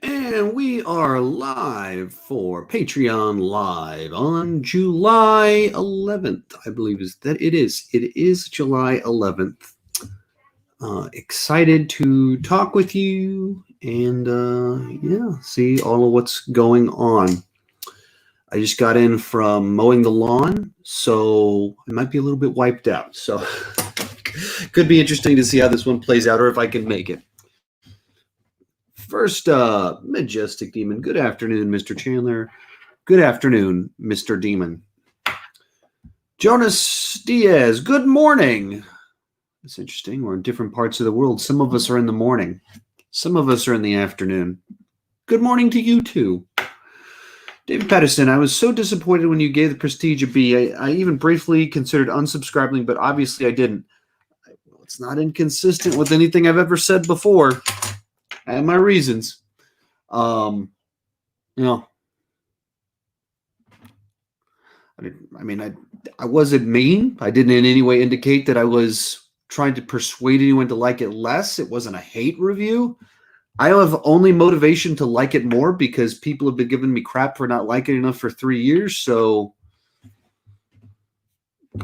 And we are live for Patreon Live on July 11th, I believe is that it is. It is July 11th. Excited to talk with you and see all of what's going on. I just got in from mowing the lawn, so I might be a little bit wiped out. So could be interesting to see how this one plays out or if I can make it. First, Majestic Demon. Good afternoon, Mr. Chandler. Good afternoon, Mr. Demon. Jonas Diaz. Good morning. It's interesting. We're in different parts of the world. Some of us are in the morning. Some of us are in the afternoon. Good morning to you, too. David Patterson, I was so disappointed when you gave the Prestige a B. I even briefly considered unsubscribing, but obviously I didn't. Well, it's not inconsistent with anything I've ever said before. I have my reasons. I wasn't mean. I didn't in any way indicate that I was trying to persuade anyone to like it less. It wasn't a hate review. I have only motivation to like it more because people have been giving me crap for not liking it enough for 3 years. So,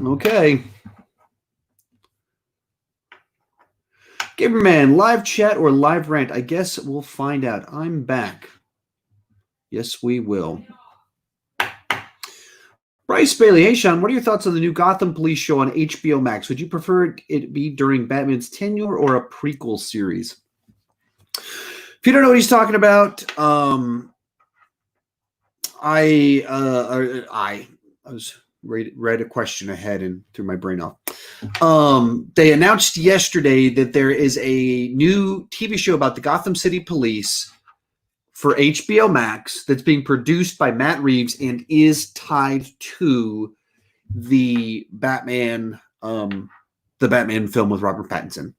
okay. Gamerman, live chat or live rant? I guess we'll find out. I'm back. Yes, we will. Bryce Bailey, hey Sean, what are your thoughts on the new Gotham Police show on HBO Max? Would you prefer it be during Batman's tenure or a prequel series? If you don't know what he's talking about, I was read a question ahead and threw my brain off. They announced yesterday that there is a new TV show about the Gotham City Police for HBO Max that's being produced by Matt Reeves and is tied to the Batman film with Robert Pattinson.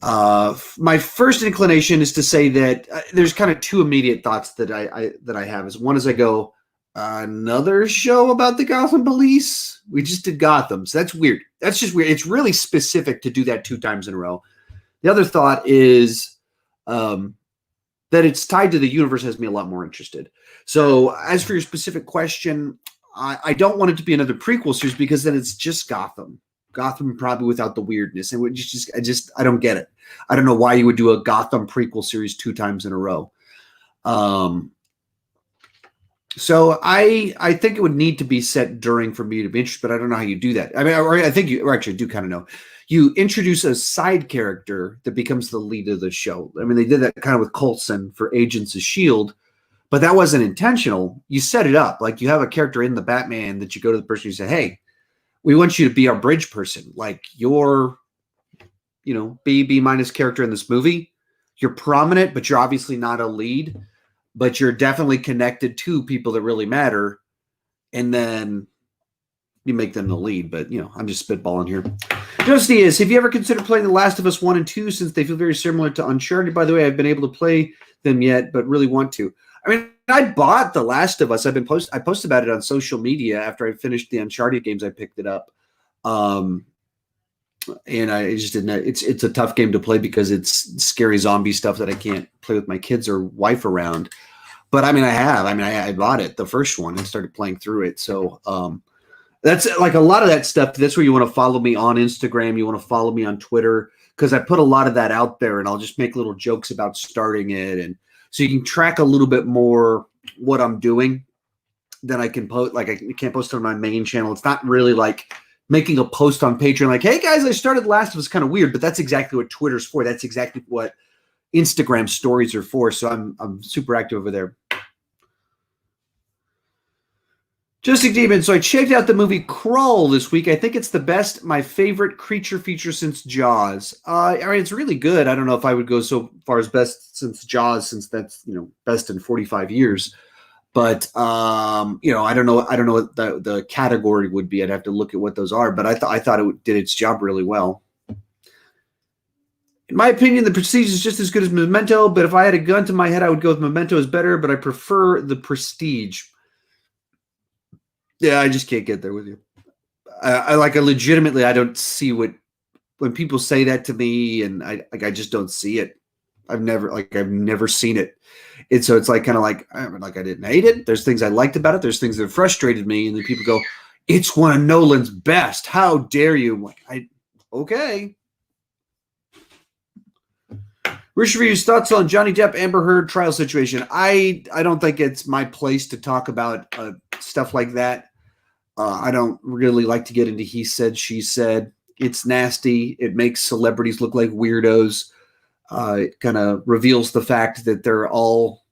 My first inclination is to say that there's kind of two immediate thoughts that I have. Is one is I go, another show about the Gotham Police? We just did Gotham, so that's weird. That's just weird. It's really specific to do that 2 times in a row. The other thought is that it's tied to the universe has me a lot more interested. So as for your specific question, I don't want it to be another prequel series because then it's just Gotham. Gotham probably without the weirdness. And I don't get it. I don't know why you would do a Gotham prequel series 2 times in a row. So I think it would need to be set during for me to be interested, but I don't know how you do that. I mean, I think you actually do kind of know. You introduce a side character that becomes the lead of the show. I mean, they did that kind of with Coulson for Agents of S.H.I.E.L.D., but that wasn't intentional. You set it up. Like you have a character in the Batman that you go to the person and you say, hey, we want you to be our bridge person. Like you're, B minus character in this movie. You're prominent, but you're obviously not a lead, but you're definitely connected to people that really matter. And then you make them the lead. But, I'm just spitballing here. Justy is, have you ever considered playing The Last of Us 1 and 2 since they feel very similar to Uncharted? By the way, I've been able to play them yet, but really want to. I mean, I bought The Last of Us. I posted about it on social media after I finished the Uncharted games. I picked it up. And I just didn't. It's a tough game to play because it's scary zombie stuff that I can't play with my kids or wife around. But I mean, I bought it, the first one, and started playing through it. So that's like a lot of that stuff. That's where you want to follow me on Instagram. You want to follow me on Twitter because I put a lot of that out there, and I'll just make little jokes about starting it, and so you can track a little bit more what I'm doing. Then I can post. Like I can't post it on my main channel. It's not really like making a post on Patreon like, hey guys, I started Last of Us, kind of weird, but that's exactly what Twitter's for. That's exactly what Instagram stories are for. So I'm super active over there. Justic Demon, so I checked out the movie Crawl this week. I think it's my favorite creature feature since Jaws. I mean, it's really good. I don't know if I would go so far as best since Jaws, since that's, best in 45 years. But I don't know what the category would be. I'd have to look at what those are. But I thought it did its job really well. In my opinion, The Prestige is just as good as Memento. But if I had a gun to my head, I would go with Memento is better. But I prefer The Prestige. Yeah, I just can't get there with you. I legitimately, I don't see when people say that to me, and I just don't see it. I've never seen it. And so it's like kind of like I didn't hate it. There's things I liked about it. There's things that frustrated me, and then people go, "It's one of Nolan's best. How dare you?" I'm like, okay. Rich Reviews, thoughts on Johnny Depp Amber Heard trial situation. I don't think it's my place to talk about stuff like that. I don't really like to get into he said, she said. It's nasty. It makes celebrities look like weirdos. It kind of reveals the fact that they're all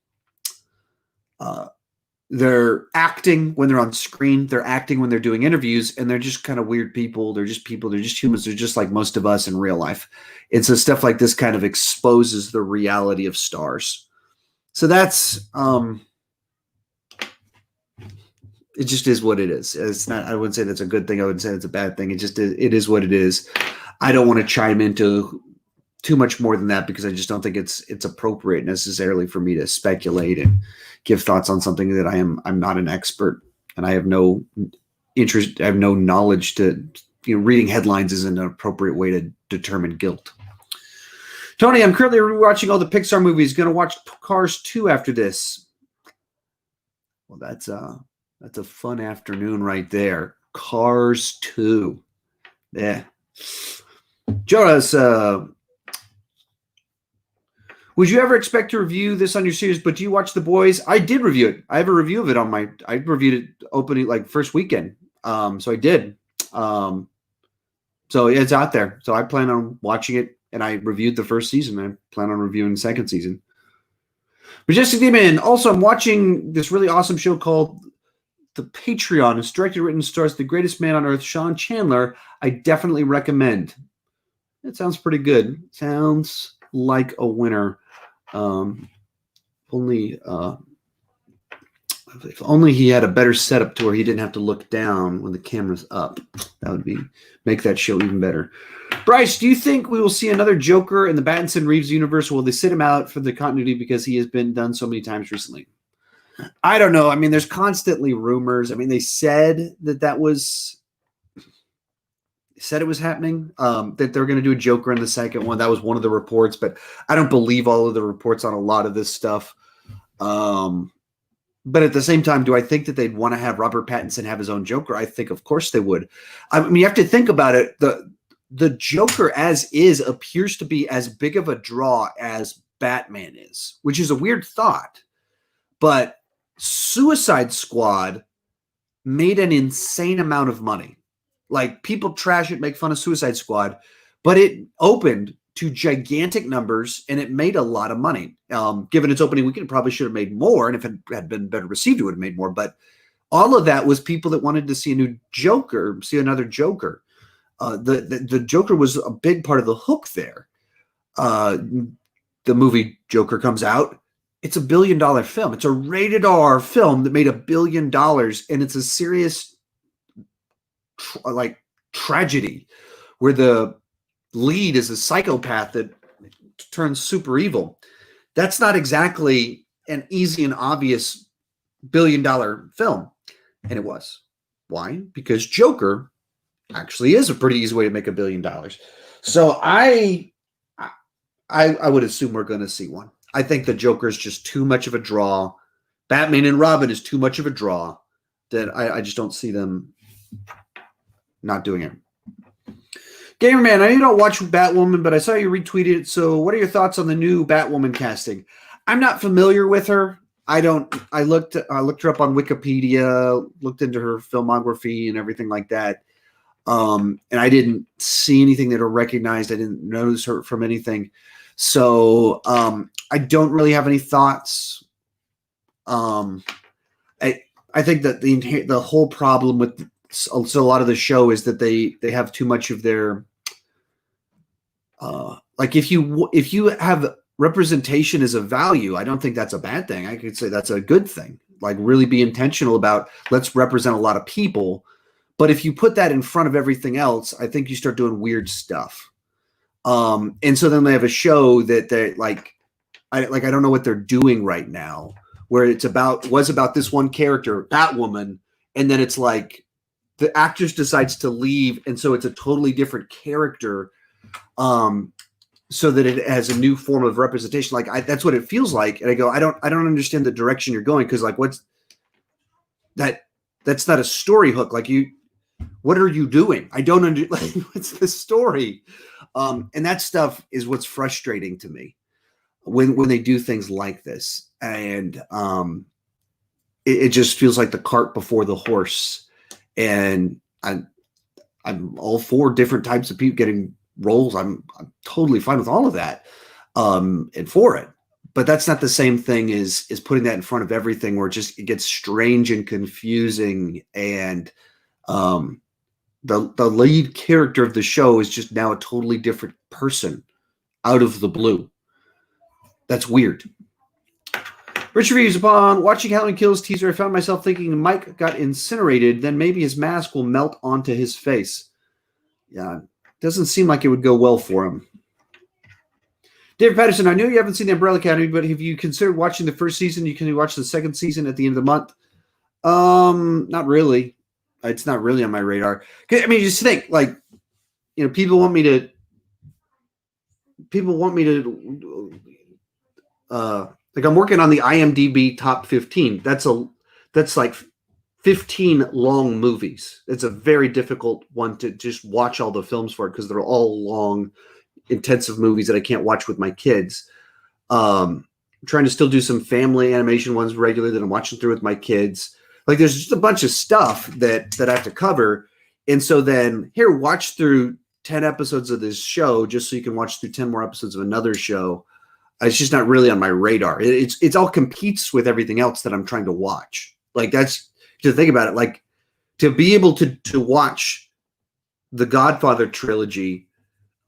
they're acting when they're on screen. They're acting when they're doing interviews, and they're just kind of weird people. They're just people. They're just humans. They're just like most of us in real life. And so stuff like this kind of exposes the reality of stars. So that's it just is what it is. It's not, I wouldn't say that's a good thing. I wouldn't say it's a bad thing. It is what it is. I don't want to chime into too much more than that because I just don't think it's appropriate necessarily for me to speculate and give thoughts on something that I'm not an expert, and I have no interest. I have no knowledge to, reading headlines isn't an appropriate way to determine guilt. Tony, I'm currently rewatching all the Pixar movies. Going to watch Cars 2 after this. Well, that's a fun afternoon right there. Cars 2. Yeah. Jonas, would you ever expect to review this on your series, but do you watch The Boys? I did review it. I have a review of it I reviewed it opening, like first weekend. So I did. So it's out there. So I plan on watching it, and I reviewed the first season. I plan on reviewing the second season. Majestic Demon. Also, I'm watching this really awesome show called The Patreon. It's directed, written, and stars the greatest man on earth, Sean Chandler. I definitely recommend. It sounds pretty good. Sounds like a winner. If only he had a better setup to where he didn't have to look down when the camera's up. That would make that show even better. Bryce, do you think we will see another Joker in the Pattinson Reeves universe, or will they sit him out for the continuity because he has been done so many times recently? I don't know. I mean, there's constantly rumors. I mean, they said it was happening, that they're going to do a Joker in the second one. That was one of the reports, but I don't believe all of the reports on a lot of this stuff. But at the same time, do I think that they'd want to have Robert Pattinson have his own Joker? I think, of course, they would. I mean, you have to think about it. The Joker as is appears to be as big of a draw as Batman is, which is a weird thought. But Suicide Squad made an insane amount of money. Like, people trash it, make fun of Suicide Squad, but it opened to gigantic numbers, and it made a lot of money. Given its opening weekend, it probably should have made more, and if it had been better received, it would have made more. But all of that was people that wanted to see a new Joker, see another Joker. The Joker was a big part of the hook there. The movie Joker comes out. It's $1 billion film. It's a rated R film that made $1 billion, and it's a serious tragedy where the lead is a psychopath that turns super evil. That's not exactly an easy and obvious $1 billion film. And it was. Why? Because Joker actually is a pretty easy way to make $1 billion. So I would assume we're going to see one. I think the Joker is just too much of a draw. Batman and Robin is too much of a draw that I just don't see them not doing it. Gamerman, I know you don't watch Batwoman, but I saw you retweeted it. So what are your thoughts on the new Batwoman casting? I'm not familiar with her. I looked her up on Wikipedia, looked into her filmography and everything like that. And I didn't see anything that I recognized. I didn't notice her from anything. So I don't really have any thoughts. I think that the whole problem with a lot of the show is that they have too much of their like if you have representation as a value, I don't think that's a bad thing. I could say that's a good thing. Like, really be intentional about, let's represent a lot of people. But if you put that in front of everything else, I think you start doing weird stuff. And so then they have a show that they I don't know what they're doing right now, where was about this one character, Batwoman, and then it's like the actress decides to leave, and so it's a totally different character. so that it has a new form of representation. Like that's what it feels like. And I go, I don't understand the direction you're going. Cause like, what's that? That's not a story hook. Like what are you doing? I don't like, what's the story? And that stuff is what's frustrating to me when they do things like this. And, it just feels like the cart before the horse. And I'm all for different types of people getting roles. I'm totally fine with all of that, and for it. But that's not the same thing as putting that in front of everything, where it gets strange and confusing. And the lead character of the show is just now a totally different person out of the blue. That's weird. Richard Reeves, upon watching Halloween Kills teaser, I found myself thinking Mike got incinerated, then maybe his mask will melt onto his face. Yeah, doesn't seem like it would go well for him. David Patterson, I know you haven't seen the Umbrella Academy, but have you considered watching the first season? You can watch the second season at the end of the month. Not really. It's not really on my radar. I mean, just think, like, you know, people want me to like, I'm working on the IMDb top 15. That's like 15 long movies. It's a very difficult one to just watch all the films for, because they're all long, intensive movies that I can't watch with my kids. I'm trying to still do some family animation ones regularly that I'm watching through with my kids. Like, there's just a bunch of stuff that I have to cover. And so then, here, watch through 10 episodes of this show just so you can watch through 10 more episodes of another show. It's just not really on my radar. It's all competes with everything else that I'm trying to watch. Like, that's, to think about it, like, to be able to watch the Godfather trilogy,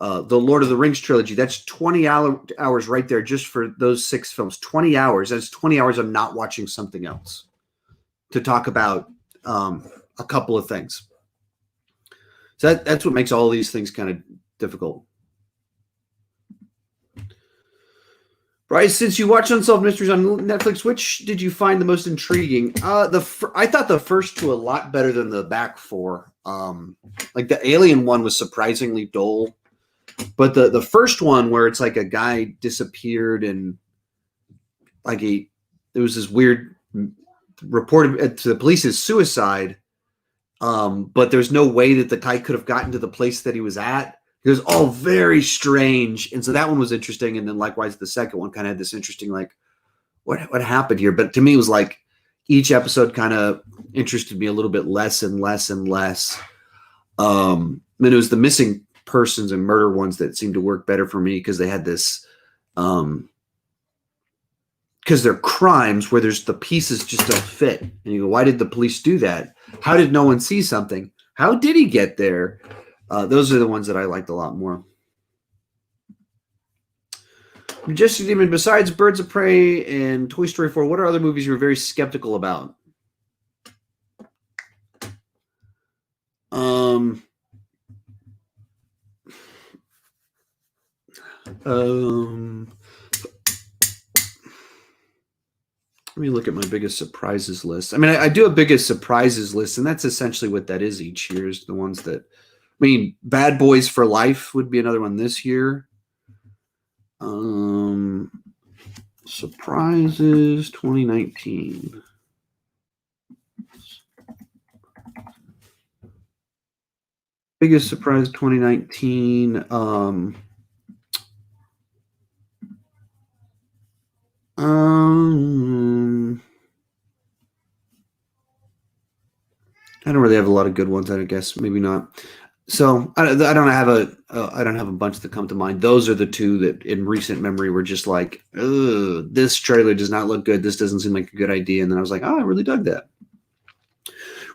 the Lord of the Rings trilogy, that's 20 hours right there just for those 6 films. 20 hours. That's 20 hours of not watching something else to talk about a couple of things. So that's what makes all these things kind of difficult. Bryce, since you watch Unsolved Mysteries on Netflix, which did you find the most intriguing? I thought the first 2 a lot better than the back 4. Like, the Alien one was surprisingly dull, but the first one, where it's like a guy disappeared and like there was this weird report to the police as suicide, but there's no way that the guy could have gotten to the place that he was at. It was all very strange. And so that one was interesting. And then likewise, the second one kind of had this interesting, like, what happened here? But to me, it was like each episode kind of interested me a little bit less and less and less. And it was the missing persons and murder ones that seemed to work better for me, because they had this, because they're crimes where there's the pieces just don't fit. And you go, why did the police do that? How did no one see something? How did he get there? Those are the ones that I liked a lot more. Majestic Demon, besides Birds of Prey and Toy Story 4, what are other movies you're very skeptical about? Let me look at my biggest surprises list. I mean, I do a biggest surprises list, and that's essentially what that is each year, is the ones that, I mean, Bad Boys for Life would be another one this year. Surprises 2019. Biggest surprise 2019. I don't really have a lot of good ones. I guess maybe not. So I don't have a bunch that come to mind. Those are the 2 that in recent memory were just like, ugh, this trailer does not look good. This doesn't seem like a good idea. And then I was like, oh, I really dug that.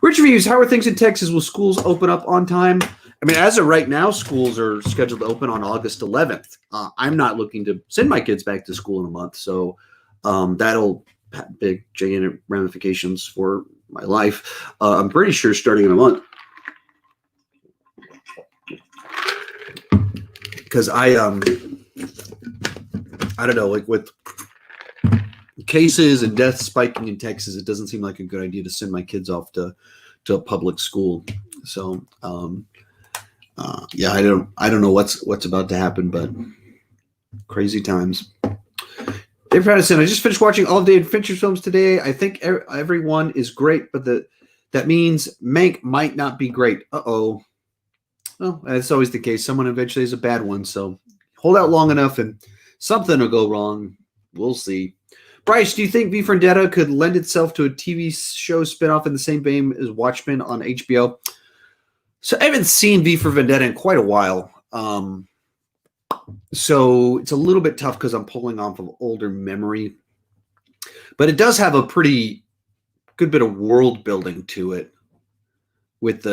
Richard Reeves, how are things in Texas? Will schools open up on time? I mean, as of right now, schools are scheduled to open on August 11th. I'm not looking to send my kids back to school in a month, so that'll have big, gigantic ramifications for my life. I'm pretty sure starting in a month, because I don't know, like with cases and deaths spiking in Texas, it doesn't seem like a good idea to send my kids off to a public school. So yeah, I don't know what's about to happen, but Crazy times. Dave Patterson, I just finished watching all of David Fincher's films today. I think everyone is great, but that means Mank might not be great. Uh-oh. Well, that's always the case. Someone eventually is a bad one, so hold out long enough and something will go wrong. We'll see. Bryce, do you think V for Vendetta could lend itself to a TV show spinoff in the same vein as Watchmen on HBO? So I haven't seen V for Vendetta in quite a while. So it's a little bit tough because I'm pulling off of older memory. But it does have a pretty good bit of world building to it with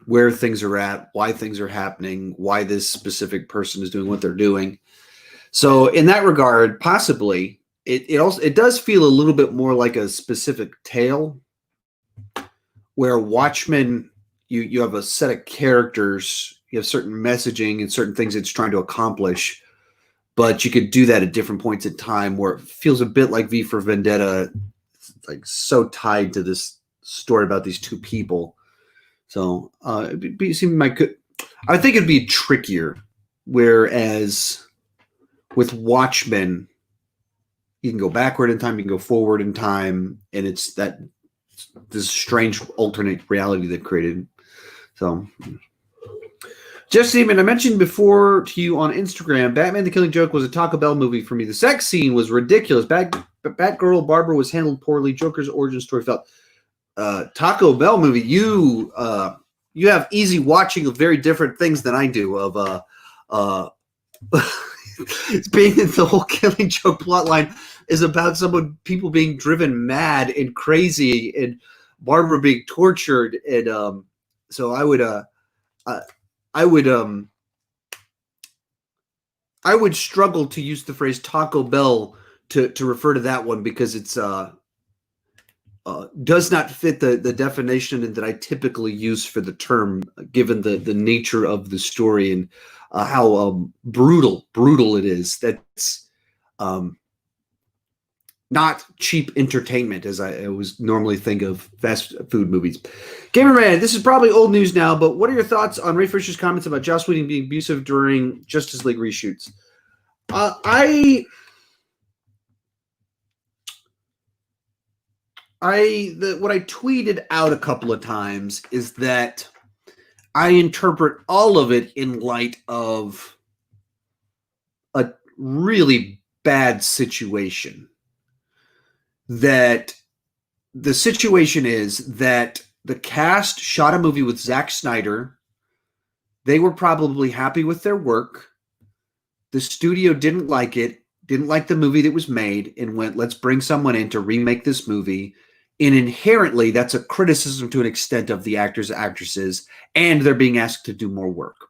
where things are at, why things are happening, why this specific person is doing what they're doing. So in that regard, possibly, it does feel a little bit more like a specific tale where Watchmen, you have a set of characters, you have certain messaging and certain things it's trying to accomplish, but you could do that at different points in time where it feels a bit like V for Vendetta, like so tied to this story about these two people. So I think it'd be trickier, whereas with Watchmen, you can go backward in time, you can go forward in time, and it's this strange alternate reality they've created. So, Jeff Seaman, I mentioned before to you on Instagram, Batman the Killing Joke was a Taco Bell movie for me. The sex scene was ridiculous. Batgirl Barbara was handled poorly. Joker's origin story felt Taco Bell movie. You have easy watching of very different things than I do. It's being the whole Killing Joke plotline is about people being driven mad and crazy, and Barbara being tortured, and so I would struggle to use the phrase Taco Bell to refer to that one because it's does not fit the definition that I typically use for the term, given the nature of the story and how brutal it is. That's not cheap entertainment, as I always normally think of fast food movies. Gamerman, this is probably old news now, but what are your thoughts on Ray Fisher's comments about Joss Whedon being abusive during Justice League reshoots? What I tweeted out a couple of times is that I interpret all of it in light of a really bad situation. That the situation is that the cast shot a movie with Zack Snyder. They were probably happy with their work. The studio didn't like it, didn't like the movie that was made, and went, let's bring someone in to remake this movie. And inherently, that's a criticism to an extent of the actors and actresses, and they're being asked to do more work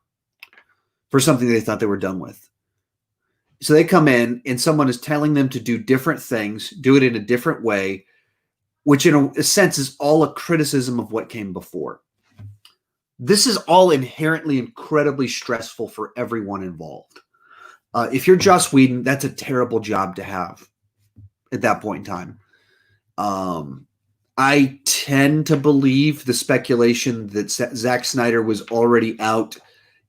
for something they thought they were done with. So they come in, and someone is telling them to do different things, do it in a different way, which in a sense is all a criticism of what came before. This is all inherently incredibly stressful for everyone involved. If you're Joss Whedon, that's a terrible job to have at that point in time. I tend to believe the speculation that Zack Snyder was already out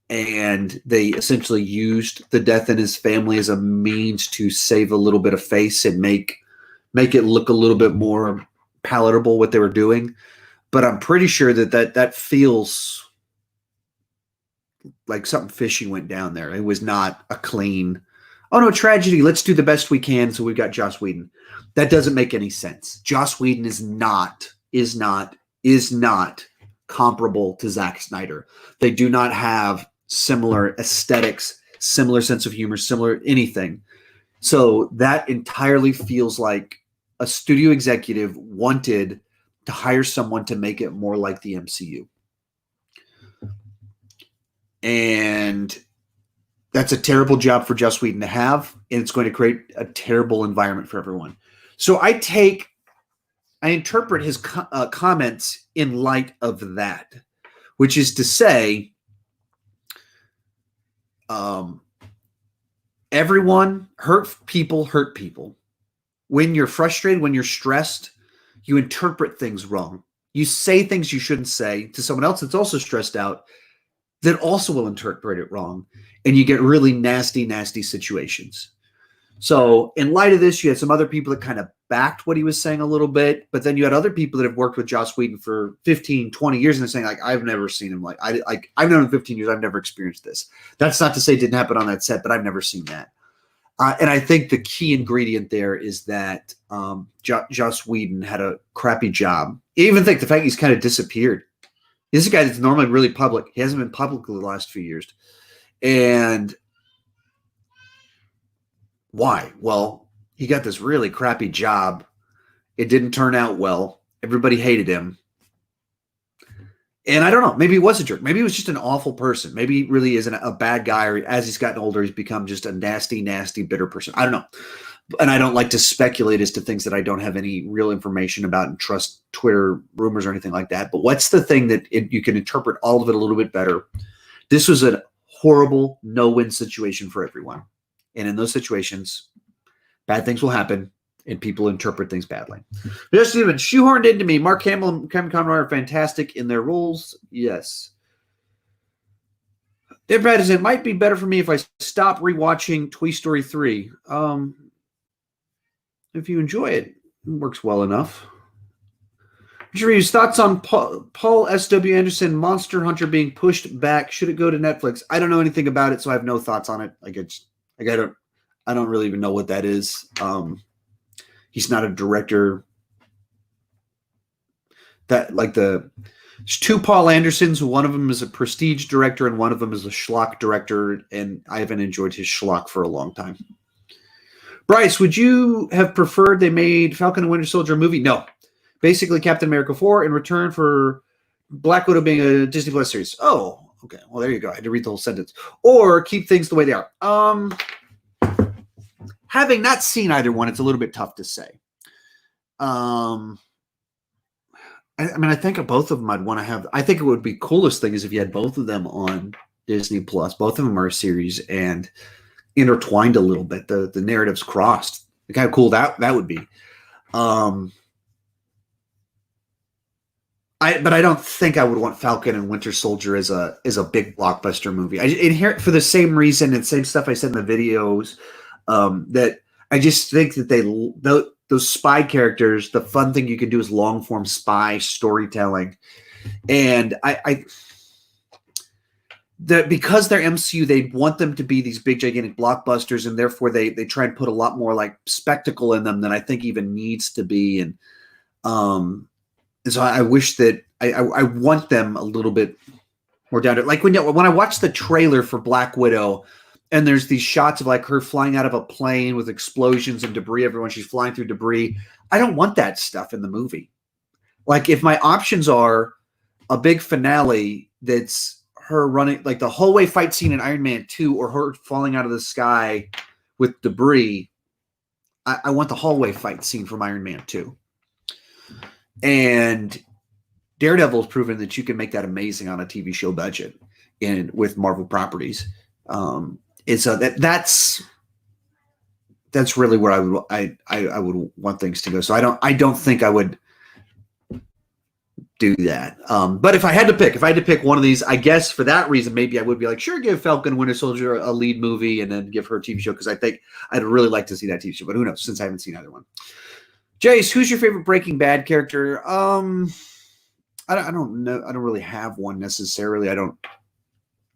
and they essentially used the death in his family as a means to save a little bit of face and make it look a little bit more palatable what they were doing. But I'm pretty sure that feels like something fishy went down there. It was not a clean, oh no, tragedy, let's do the best we can, so we've got Joss Whedon. That doesn't make any sense. Joss Whedon is not comparable to Zack Snyder. They do not have similar aesthetics, similar sense of humor, similar anything. So that entirely feels like a studio executive wanted to hire someone to make it more like the MCU. And that's a terrible job for Joss Whedon to have, and it's going to create a terrible environment for everyone. So I interpret his comments in light of that, which is to say, everyone hurt people. When you're frustrated, when you're stressed, you interpret things wrong. You say things you shouldn't say to someone else that's also stressed out. that also will interpret it wrong, and you get really nasty, nasty situations. So in light of this, you had some other people that kind of backed what he was saying a little bit, but then you had other people that have worked with Joss Whedon for 15, 20 years and they're saying, like, I've never seen him. I've known him 15 years. I've never experienced this. That's not to say it didn't happen on that set, but I've never seen that. And I think the key ingredient there is that Joss Whedon had a crappy job. I even think the fact he's kind of disappeared. This is a guy that's normally really public. He hasn't been public the last few years. And why? Well, he got this really crappy job. It didn't turn out well. Everybody hated him. And I don't know. Maybe he was a jerk. Maybe he was just an awful person. Maybe he really isn't a bad guy, or as he's gotten older, he's become just a nasty, nasty, bitter person. I don't know. And I don't like to speculate as to things that I don't have any real information about and trust Twitter rumors or anything like that. But what's the thing that you can interpret all of it a little bit better? This was a horrible no-win situation for everyone. And in those situations, bad things will happen, and people interpret things badly. Just even shoehorned into me. Mark Hamill and Kevin Conroy are fantastic in their roles. Yes. Dave Patterson, it might be better for me if I stop rewatching Toy Story 3. If you enjoy it, it works well enough. Reeves, thoughts on Paul S.W. Anderson, Monster Hunter being pushed back? Should it go to Netflix? I don't know anything about it, so I have no thoughts on it. I don't really even know what that is. He's not a director. There's two Paul Andersons. One of them is a prestige director, and one of them is a schlock director. And I haven't enjoyed his schlock for a long time. Bryce, would you have preferred they made Falcon and Winter Soldier a movie? No. Basically, Captain America 4 in return for Black Widow being a Disney Plus series. Oh, okay. Well, there you go. I had to read the whole sentence. Or keep things the way they are. Having not seen either one, it's a little bit tough to say. I think both of them I'd want to have. I think it would be coolest thing is if you had both of them on Disney Plus. Both of them are a series and intertwined a little bit. The narratives crossed. The kind of cool that would be. But I don't think I would want Falcon and Winter Soldier as a big blockbuster movie. For the same reason and same stuff I said in the videos. That I just think that those spy characters, the fun thing you can do is long form spy storytelling, and because they're MCU, they want them to be these big gigantic blockbusters, and therefore they try and put a lot more like spectacle in them than I think even needs to be, and so I wish that I want them a little bit more down to like when I watched the trailer for Black Widow. And there's these shots of like her flying out of a plane with explosions and debris everywhere. She's flying through debris. I don't want that stuff in the movie. Like if my options are a big finale that's her running, like the hallway fight scene in Iron Man 2 or her falling out of the sky with debris, I want the hallway fight scene from Iron Man 2. And Daredevil has proven that you can make that amazing on a TV show budget and with Marvel properties. And so that's really where I would want things to go. So I don't think I would do that. But if I had to pick one of these, I guess for that reason, maybe I would be like, sure, give Falcon Winter Soldier a lead movie and then give her a TV show because I think I'd really like to see that TV show. But who knows? Since I haven't seen either one. Jace, who's your favorite Breaking Bad character? I don't know. I don't really have one necessarily. I don't.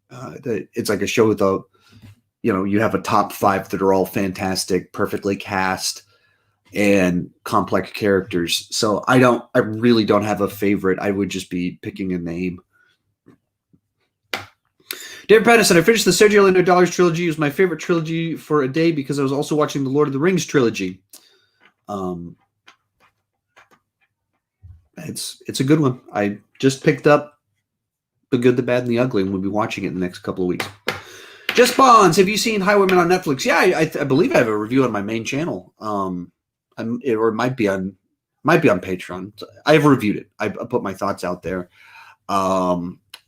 It's like a show with you have a top 5 that are all fantastic, perfectly cast, and complex characters. So I really don't have a favorite. I would just be picking a name. David Patterson, I finished the Sergio Leone Dollars trilogy. It was my favorite trilogy for a day because I was also watching the Lord of the Rings trilogy. It's a good one. I just picked up The Good, the Bad, and the Ugly, and we'll be watching it in the next couple of weeks. Just Bonds, have you seen Highwaymen on Netflix? Yeah, I believe I have a review on my main channel. Or it might be on Patreon. I've reviewed it. I put my thoughts out there. I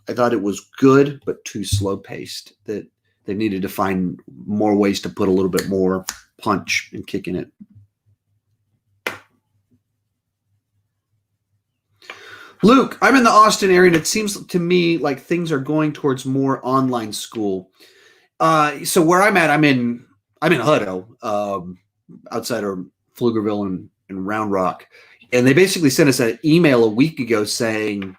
thought it was good, but too slow paced. That they needed to find more ways to put a little bit more punch and kick in it. Luke, I'm in the Austin area, and it seems to me like things are going towards more online school. So where I'm at, I'm in Hutto, outside of Pflugerville and Round Rock, and they basically sent us an email a week ago saying,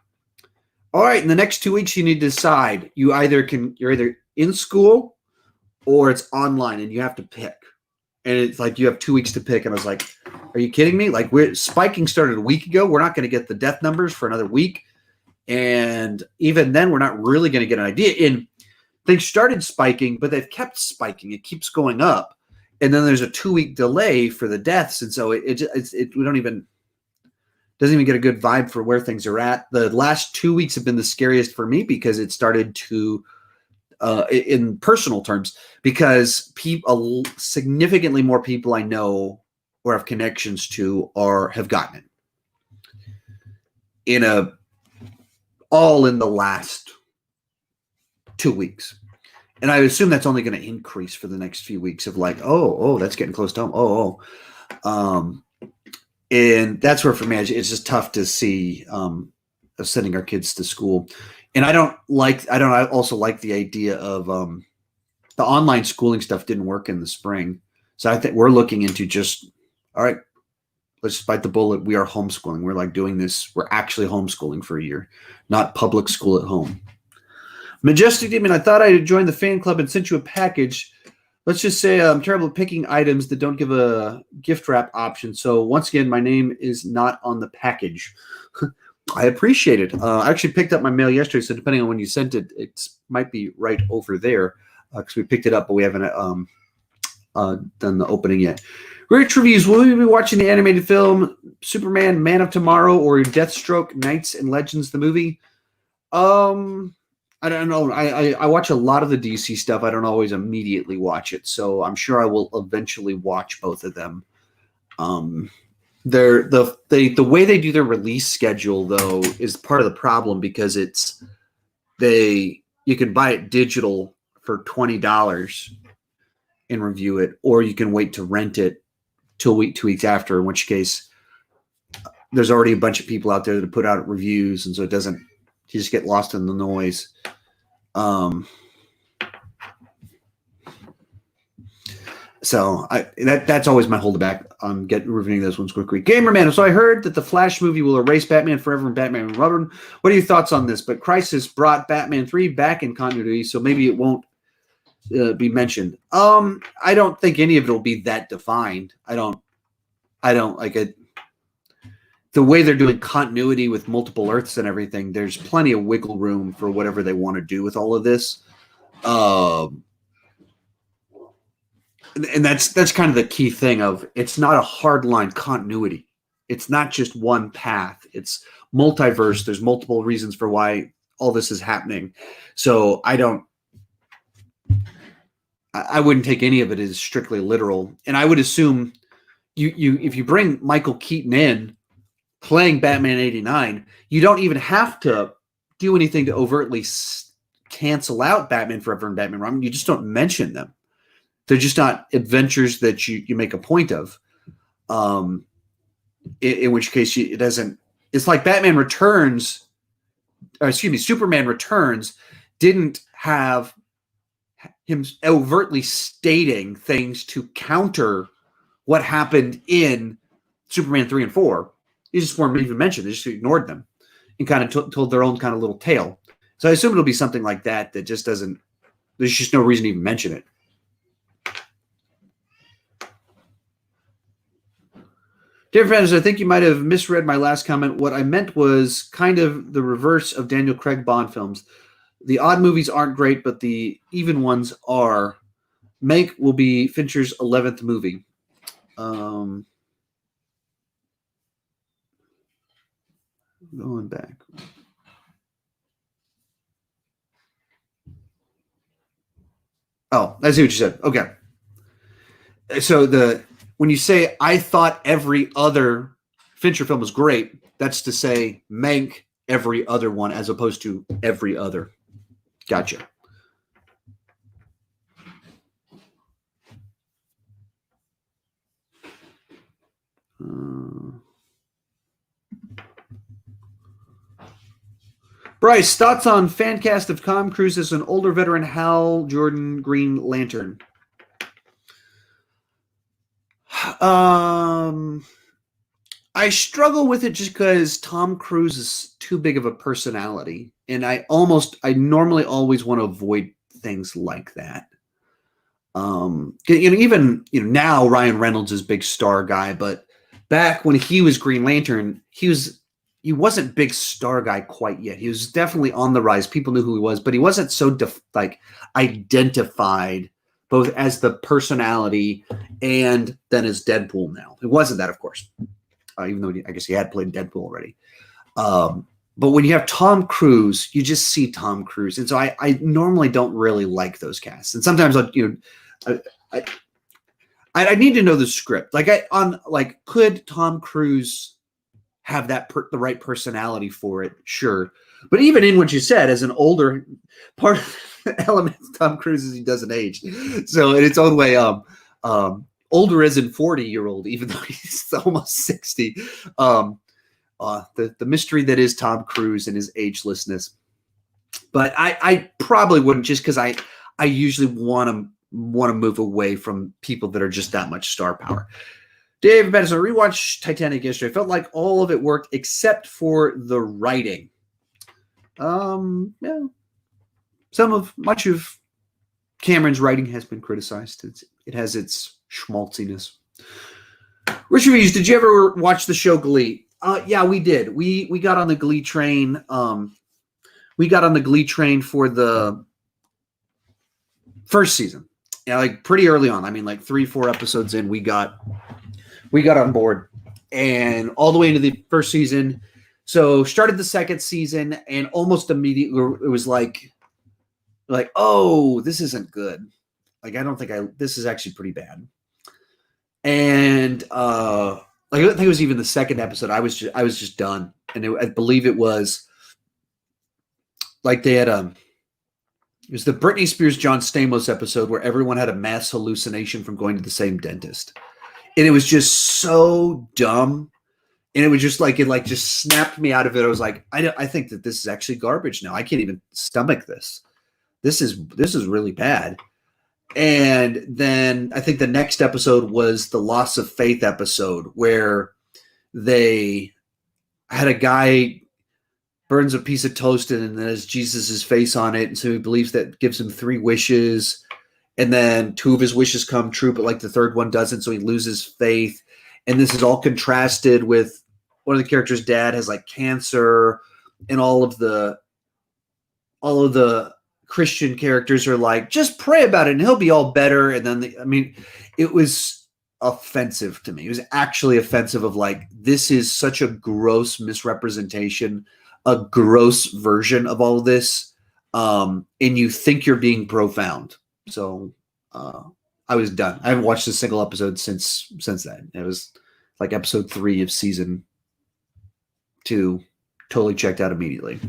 "All right, in the next 2 weeks, you need to decide. You're either in school or it's online, and you have to pick." And it's like you have 2 weeks to pick. And I was like, "Are you kidding me? Like, we're spiking started a week ago. We're not going to get the death numbers for another week, and even then, we're not really going to get an idea." And they started spiking, but they've kept spiking. It keeps going up, and then there's a 2 week delay for the deaths, and so we don't even doesn't even get a good vibe for where things are at. The last 2 weeks have been the scariest for me because it started to, in personal terms, because significantly more people I know or have connections to have gotten it all in the last 2 weeks. And I assume that's only going to increase for the next few weeks of like, oh, that's getting close to home. And that's where for me, it's just tough to see of sending our kids to school. And I also like the idea of the online schooling stuff didn't work in the spring. So I think we're looking into just, all right, let's just bite the bullet. We are homeschooling. We're like doing this. We're actually homeschooling for a year, not public school at home. Majestic Demon, I thought I'd join the fan club and sent you a package. Let's just say I'm terrible at picking items that don't give a gift wrap option. So once again, my name is not on the package. I appreciate it. I actually picked up my mail yesterday, so depending on when you sent it, it might be right over there because we picked it up, but we haven't done the opening yet. Rich reviews. Will we be watching the animated film Superman, Man of Tomorrow, or Deathstroke, Knights and Legends, the movie? I don't know. I watch a lot of the DC stuff. I don't always immediately watch it, so I'm sure I will eventually watch both of them. The way they do their release schedule though is part of the problem because you can buy it digital for $20 and review it, or you can wait to rent it till 2 weeks after. In which case, there's already a bunch of people out there that put out reviews, and so you just get lost in the noise. So that's always my holdback on reviewing those ones quickly. Gamerman, so I heard that the Flash movie will erase Batman Forever and Batman and Robin. What are your thoughts on this? But Crisis brought Batman 3 back in continuity, so maybe it won't be mentioned. I don't think any of it will be that defined. I don't like it. The way they're doing continuity with multiple Earths and everything, there's plenty of wiggle room for whatever they want to do with all of this. And that's kind of the key thing of it's not a hardline continuity. It's not just one path. It's multiverse. There's multiple reasons for why all this is happening. So I wouldn't take any of it as strictly literal. And I would assume if you bring Michael Keaton in playing Batman 89, you don't even have to do anything to overtly cancel out Batman Forever and Batman Robin. You just don't mention them. They're just not adventures that you make a point of. In which case it doesn't. It's like Batman Returns, Superman Returns didn't have him overtly stating things to counter what happened in Superman 3 and 4. They just weren't even mentioned. They just ignored them and kind of told their own kind of little tale. So I assume it'll be something like that just doesn't. There's just no reason to even mention it. Dear friends, I think you might have misread my last comment. What I meant was kind of the reverse of Daniel Craig Bond films. The odd movies aren't great, but the even ones are. Mank will be Fincher's 11th movie. Going back. Oh, I see what you said. Okay. So when you say I thought every other Fincher film was great, that's to say Mank every other one as opposed to every other. Gotcha. Bryce, thoughts on fan cast of Tom Cruise as an older veteran Hal Jordan Green Lantern? I struggle with it just because Tom Cruise is too big of a personality, and I normally always want to avoid things like that. Even now Ryan Reynolds is big star guy, but back when he was Green Lantern, he wasn't big star guy quite yet. He was definitely on the rise. People knew who he was, but he wasn't so identified both as the personality and then as Deadpool now. It wasn't that, of course, even though I guess he had played Deadpool already. But when you have Tom Cruise, you just see Tom Cruise. And so I normally don't really like those casts. And sometimes I need to know the script. Could Tom Cruise have that the right personality for it? Sure. But even in what you said, as an older part of the element of Tom Cruise is he doesn't age. So in its own way, older as in 40-year-old, even though he's almost 60. The mystery that is Tom Cruise and his agelessness. But I probably wouldn't, just because I usually want to move away from people that are just that much star power. Dave Madison, rewatched Titanic yesterday. I felt like all of it worked except for the writing. Yeah. Much of Cameron's writing has been criticized. It has its schmaltziness. Rich Reviews, did you ever watch the show Glee? Yeah, we did. We got on the Glee train. We got on the Glee train for the first season. Yeah, pretty early on. I mean, 3-4 episodes in, we got on board, and all the way into the first season. So started the second season, and almost immediately it was like, oh, this isn't good. I don't think this is actually pretty bad. And I think it was even the second episode. I was just done, and I believe it was they had it was the Britney Spears John Stamos episode where everyone had a mass hallucination from going to the same dentist, and it was just so dumb, and it was just it just snapped me out of it. I was like, I think that this is actually garbage now. I can't even stomach this. This is really bad. And then I think the next episode was the Loss of Faith episode, where they had a guy burns a piece of toast and then has Jesus' face on it. And so he believes that gives him 3 wishes. And then 2 of his wishes come true, but the third one doesn't. So he loses faith. And this is all contrasted with one of the characters' dad has cancer, and all of the Christian characters are just pray about it and he'll be all better. And then it was offensive to me. It was actually offensive of this is such a gross misrepresentation, a gross version of all of this. And you think you're being profound. So I was done. I haven't watched a single episode since then. It was episode 3 of season 2. Totally checked out immediately.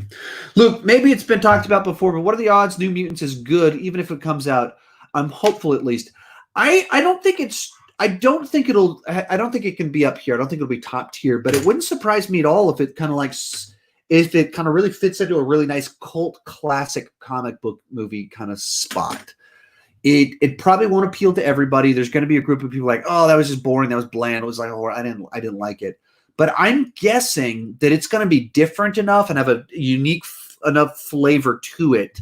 Luke, maybe it's been talked about before, but what are the odds New Mutants is good, even if it comes out? I'm hopeful, at least. I don't think it can be up here. I don't think it'll be top tier, but it wouldn't surprise me at all if it kind of really fits into a really nice cult classic comic book movie kind of spot. It probably won't appeal to everybody. There's going to be a group of people oh, that was just boring. That was bland. It was oh, I didn't like it. But I'm guessing that it's going to be different enough and have a unique enough flavor to it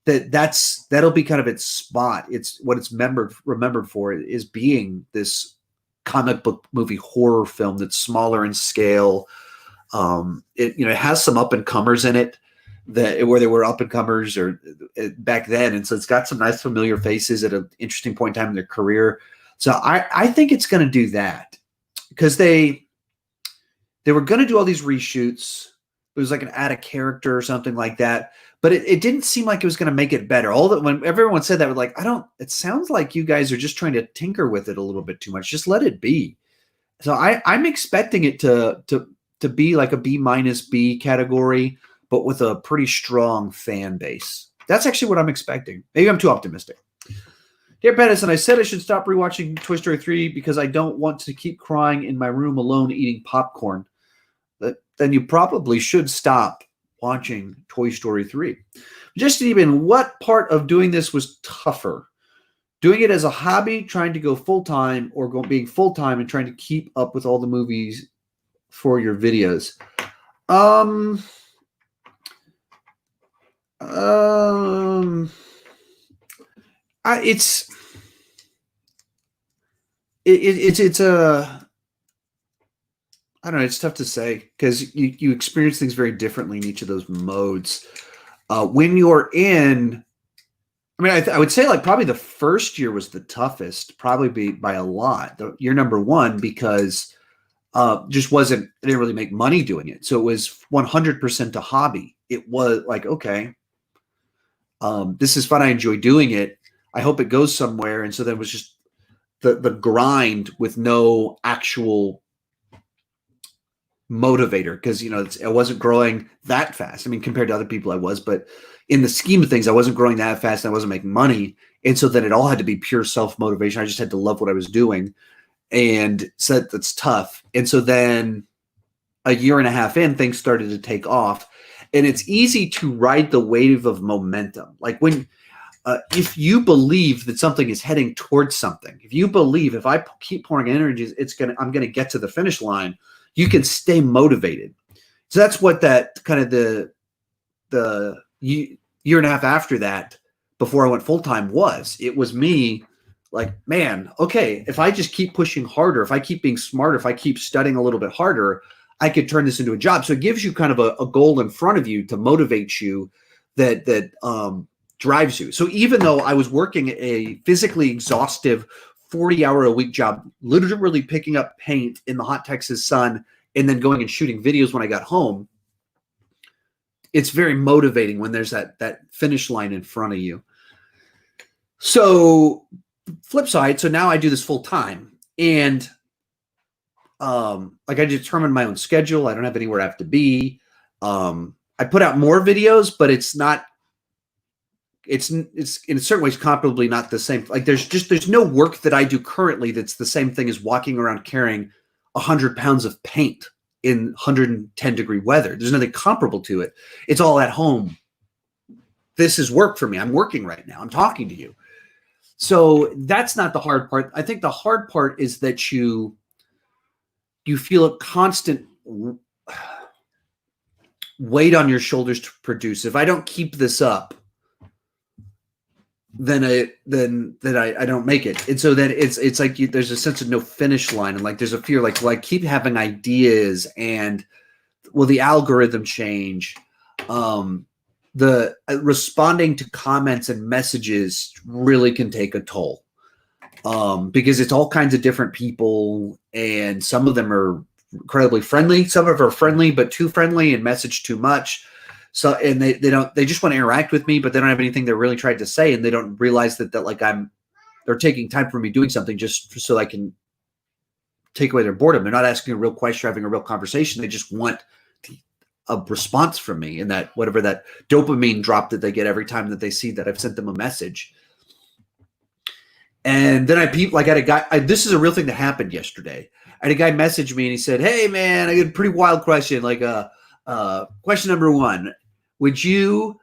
that'll be kind of its spot. It's what it's remembered for is being this comic book movie horror film that's smaller in scale. It has some up and comers in it where they were up and comers or back then, and so it's got some nice familiar faces at an interesting point in time in their career. So I think it's going to do that because they were going to do all these reshoots. It was an add a character or something like that. But it didn't seem like it was going to make it better. When everyone said that, we're it sounds like you guys are just trying to tinker with it a little bit too much. Just let it be. So I'm expecting it to be a B- B category, but with a pretty strong fan base. That's actually what I'm expecting. Maybe I'm too optimistic. Dear Pedersen, I said I should stop rewatching Toy Story 3 because I don't want to keep crying in my room alone eating popcorn. Then you probably should stop watching Toy Story 3. Just even what part of doing this was tougher? Doing it as a hobby, trying to go full-time, or being full-time and trying to keep up with all the movies for your videos? It's a, I don't know. It's tough to say because you experience things very differently in each of those modes. When you're in, I mean, I would say like probably the first year was the toughest, probably by a lot. Year number one, because just wasn't, I didn't really make money doing it. So it was 100% a hobby. It was like, okay, this is fun. I enjoy doing it. I hope it goes somewhere. And so then it was just the grind with no actual motivator, because I wasn't growing that fast. I mean, compared to other people I was, but in the scheme of things, I wasn't growing that fast and I wasn't making money. And so then it all had to be pure self-motivation. I just had to love what I was doing. And so that's tough. And so then a year and a half in, things started to take off. And it's easy to ride the wave of momentum. Like when, if you believe that something is heading towards something, if you believe if I keep pouring energy, I'm going to get to the finish line, you can stay motivated. So that's what that kind of the year and a half after that, before I went full-time, was. It was me like, man, okay, if I just keep pushing harder, if I keep being smarter, if I keep studying a little bit harder, I could turn this into a job. So it gives you kind of a goal in front of you to motivate you that drives you. So even though I was working a physically exhaustive 40-hour-a-week job, literally picking up paint in the hot Texas sun and then going and shooting videos when I got home, it's very motivating when there's that finish line in front of you. So flip side, so now I do this full time, and like I determine my own schedule. I don't have anywhere I have to be. I put out more videos, but it's in certain ways comparably not the same. Like there's no work that I do currently that's the same thing as walking around carrying 100 pounds of paint in 110-degree weather. There's nothing comparable to it. It's all at home. This is work for me. I'm working right now. I'm talking to you. So that's not the hard part. I think the hard part is that you feel a constant weight on your shoulders to produce. If I don't keep this up, then I don't make it. And so then it's like there's a sense of no finish line, and like there's a fear like, well, I keep having ideas, and will the algorithm change? The responding to comments and messages really can take a toll, because it's all kinds of different people, and some of them are incredibly friendly, some of them are friendly but too friendly and message too much. So, and they just want to interact with me, but they don't have anything they're really trying to say, and they don't realize that like they're taking time from me doing something just so I can take away their boredom. They're not asking a real question, having a real conversation. They just want a response from me, and that whatever that dopamine drop that they get every time that they see that I've sent them a message. And then I had a guy. This is a real thing that happened yesterday. I had a guy message me, and he said, "Hey man, I got a pretty wild question. Like question number one. Would you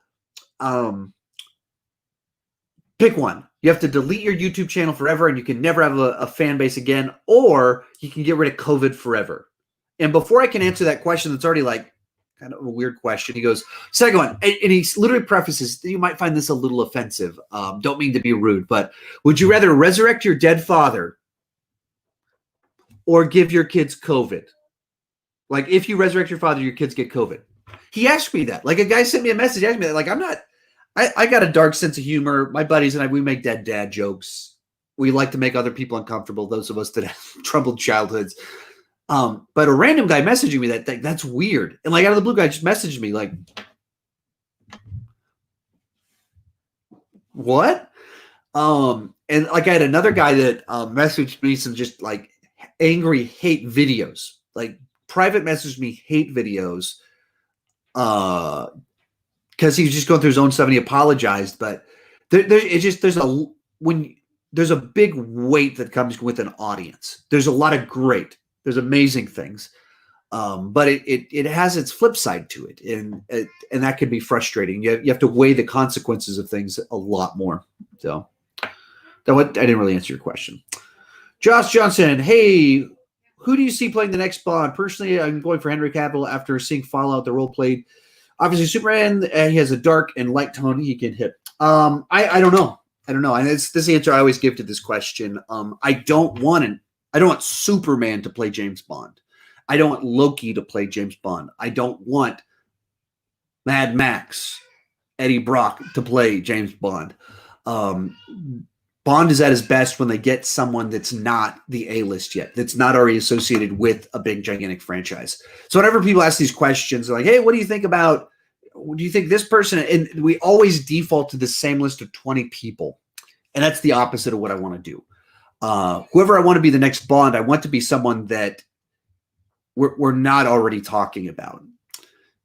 pick one? You have to delete your YouTube channel forever and you can never have a fan base again, or you can get rid of COVID forever." And before I can answer that question, that's already like kind of a weird question, he goes, second one, and he literally prefaces, you might find this a little offensive. Don't mean to be rude, but would you rather resurrect your dead father or give your kids COVID? Like, if you resurrect your father, your kids get COVID. He asked me that. Like, a guy sent me a message, asked me that. Like, I got a dark sense of humor. My buddies and I, we make dead dad jokes. We like to make other people uncomfortable, those of us that have troubled childhoods. But a random guy messaging me that's weird. And like out of the blue, guy just messaged me like, what? And like I had another guy that messaged me some just like angry hate videos, like private messaged me hate videos because he was just going through his own stuff and he apologized. But there's a big weight that comes with an audience. There's a lot of there's amazing things. But it has its flip side to it, and that can be frustrating. You have to weigh the consequences of things a lot more. So I didn't really answer your question. Josh Johnson, hey, who do you see playing the next Bond? Personally, I'm going for Henry Cavill after seeing Fallout, the role played. Obviously, Superman, he has a dark and light tone he can hit. I don't know. I don't know. And it's this answer I always give to this question. I don't want Superman to play James Bond. I don't want Loki to play James Bond. I don't want Mad Max, Eddie Brock to play James Bond. Bond is at his best when they get someone that's not the A-list yet, that's not already associated with a big, gigantic franchise. So whenever people ask these questions, they're like, hey, what do you think about, do you think this person, and we always default to the same list of 20 people. And that's the opposite of what I want to do. Whoever I want to be the next Bond, I want to be someone that we're not already talking about.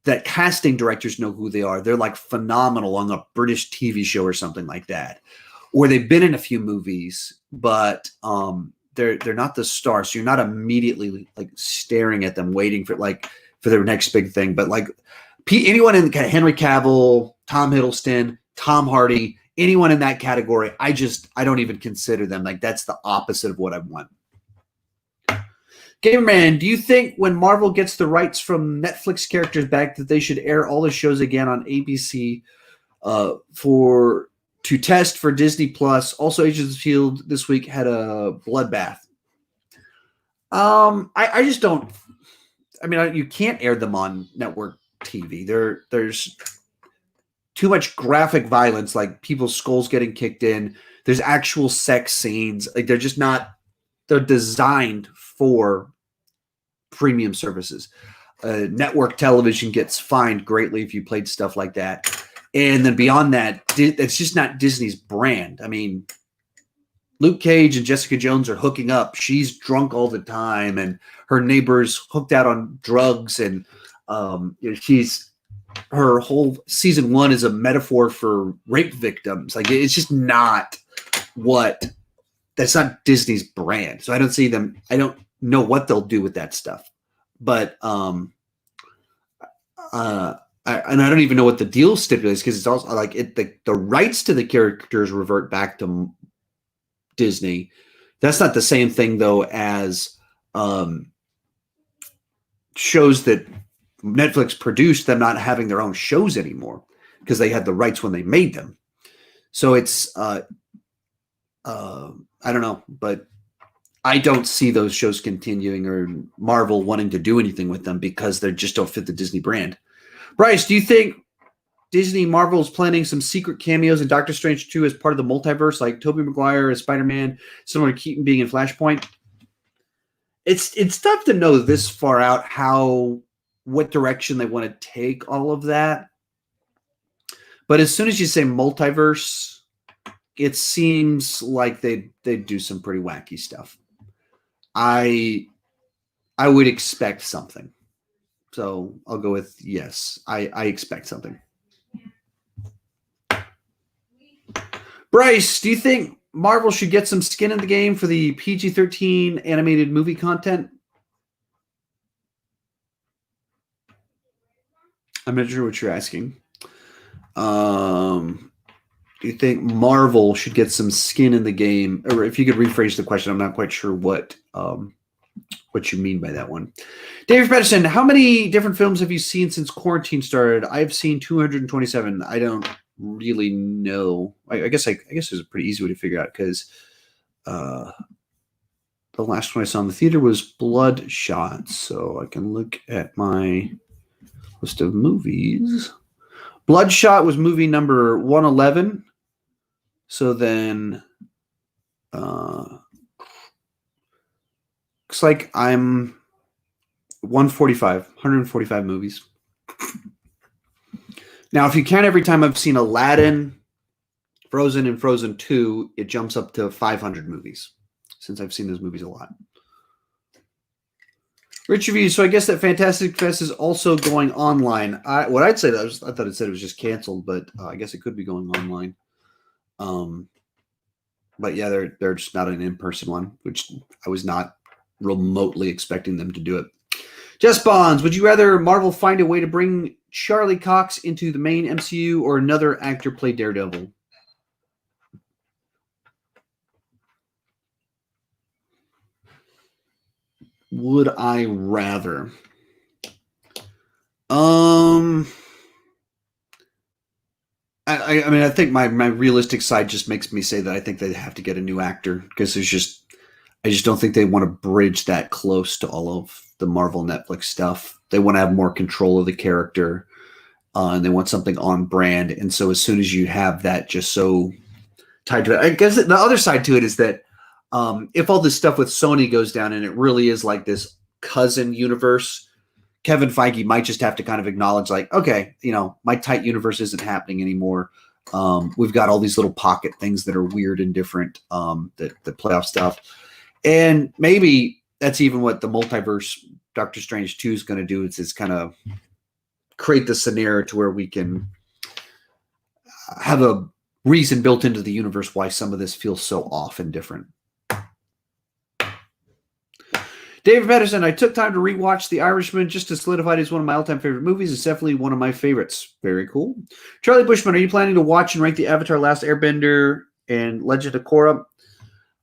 That casting directors know who they are. They're like phenomenal on a British TV show or something like that. Or they've been in a few movies, but they're not the star. So you're not immediately like staring at them, waiting for their next big thing. But like anyone in Henry Cavill, Tom Hiddleston, Tom Hardy, anyone in that category, I don't even consider them. Like that's the opposite of what I want. Gamerman, do you think when Marvel gets the rights from Netflix characters back that they should air all the shows again on ABC to test for Disney Plus? Also, Agents of S.H.I.E.L.D. this week had a bloodbath. I just don't. I mean, you can't air them on network TV. There's too much graphic violence, like people's skulls getting kicked in. There's actual sex scenes. Like they're just not. They're designed for premium services. Network television gets fined greatly if you played stuff like that. And then beyond that, it's just not Disney's brand. I mean, Luke Cage and Jessica Jones are hooking up. She's drunk all the time, and her neighbor's hooked out on drugs. And her whole season 1 is a metaphor for rape victims. Like it's just not that's not Disney's brand. So I don't see them. I don't know what they'll do with that stuff. But and I don't even know what the deal stipulates, because it's also like the rights to the characters revert back to Disney. That's not the same thing though as shows that Netflix produced, them not having their own shows anymore because they had the rights when they made them. So it's I don't know, but I don't see those shows continuing or Marvel wanting to do anything with them because they just don't fit the Disney brand. Bryce, do you think Disney Marvel is planning some secret cameos in Doctor Strange 2 as part of the multiverse, like Tobey Maguire as Spider-Man, similar to Keaton being in Flashpoint? It's tough to know this far out what direction they want to take all of that. But as soon as you say multiverse, it seems like they do some pretty wacky stuff. I would expect something. So I'll go with yes. I expect something. Bryce, do you think Marvel should get some skin in the game for the PG-13 animated movie content? I'm not sure what you're asking. Do you think Marvel should get some skin in the game? Or if you could rephrase the question, I'm not quite sure what you mean by that one. David Patterson, how many different films have you seen since quarantine started? I've seen 227. I don't really know. I guess it's a pretty easy way to figure out, because the last one I saw in the theater was Bloodshot. So I can look at my list of movies. Bloodshot was movie number 111. So then looks like I'm 145 movies. Now, if you count every time I've seen Aladdin, Frozen, and Frozen 2, it jumps up to 500 movies, since I've seen those movies a lot. Rich review. So I guess that Fantastic Fest is also going online. What I'd say, I thought it said it was just canceled, but I guess it could be going online. But yeah, they're just not an in-person one, which I was not remotely expecting them to do it. Jess Bonds, would you rather Marvel find a way to bring Charlie Cox into the main MCU or another actor play Daredevil? Would I rather? I mean, I think my realistic side just makes me say that I think they have to get a new actor because I just don't think they want to bridge that close to all of the Marvel Netflix stuff. They want to have more control of the character, and they want something on brand. And so as soon as you have that just so tied to it, I guess the other side to it is that if all this stuff with Sony goes down and it really is like this cousin universe, Kevin Feige might just have to kind of acknowledge, like, okay, my tight universe isn't happening anymore. We've got all these little pocket things that are weird and different that play off stuff. And maybe that's even what the multiverse Doctor Strange 2 is going to do. It's kind of create the scenario to where we can have a reason built into the universe why some of this feels so off and different. David Patterson, I took time to rewatch The Irishman just to solidify it as one of my all-time favorite movies. It's definitely one of my favorites. Very cool. Charlie Bushman, are you planning to watch and rank the Avatar Last Airbender and Legend of Korra?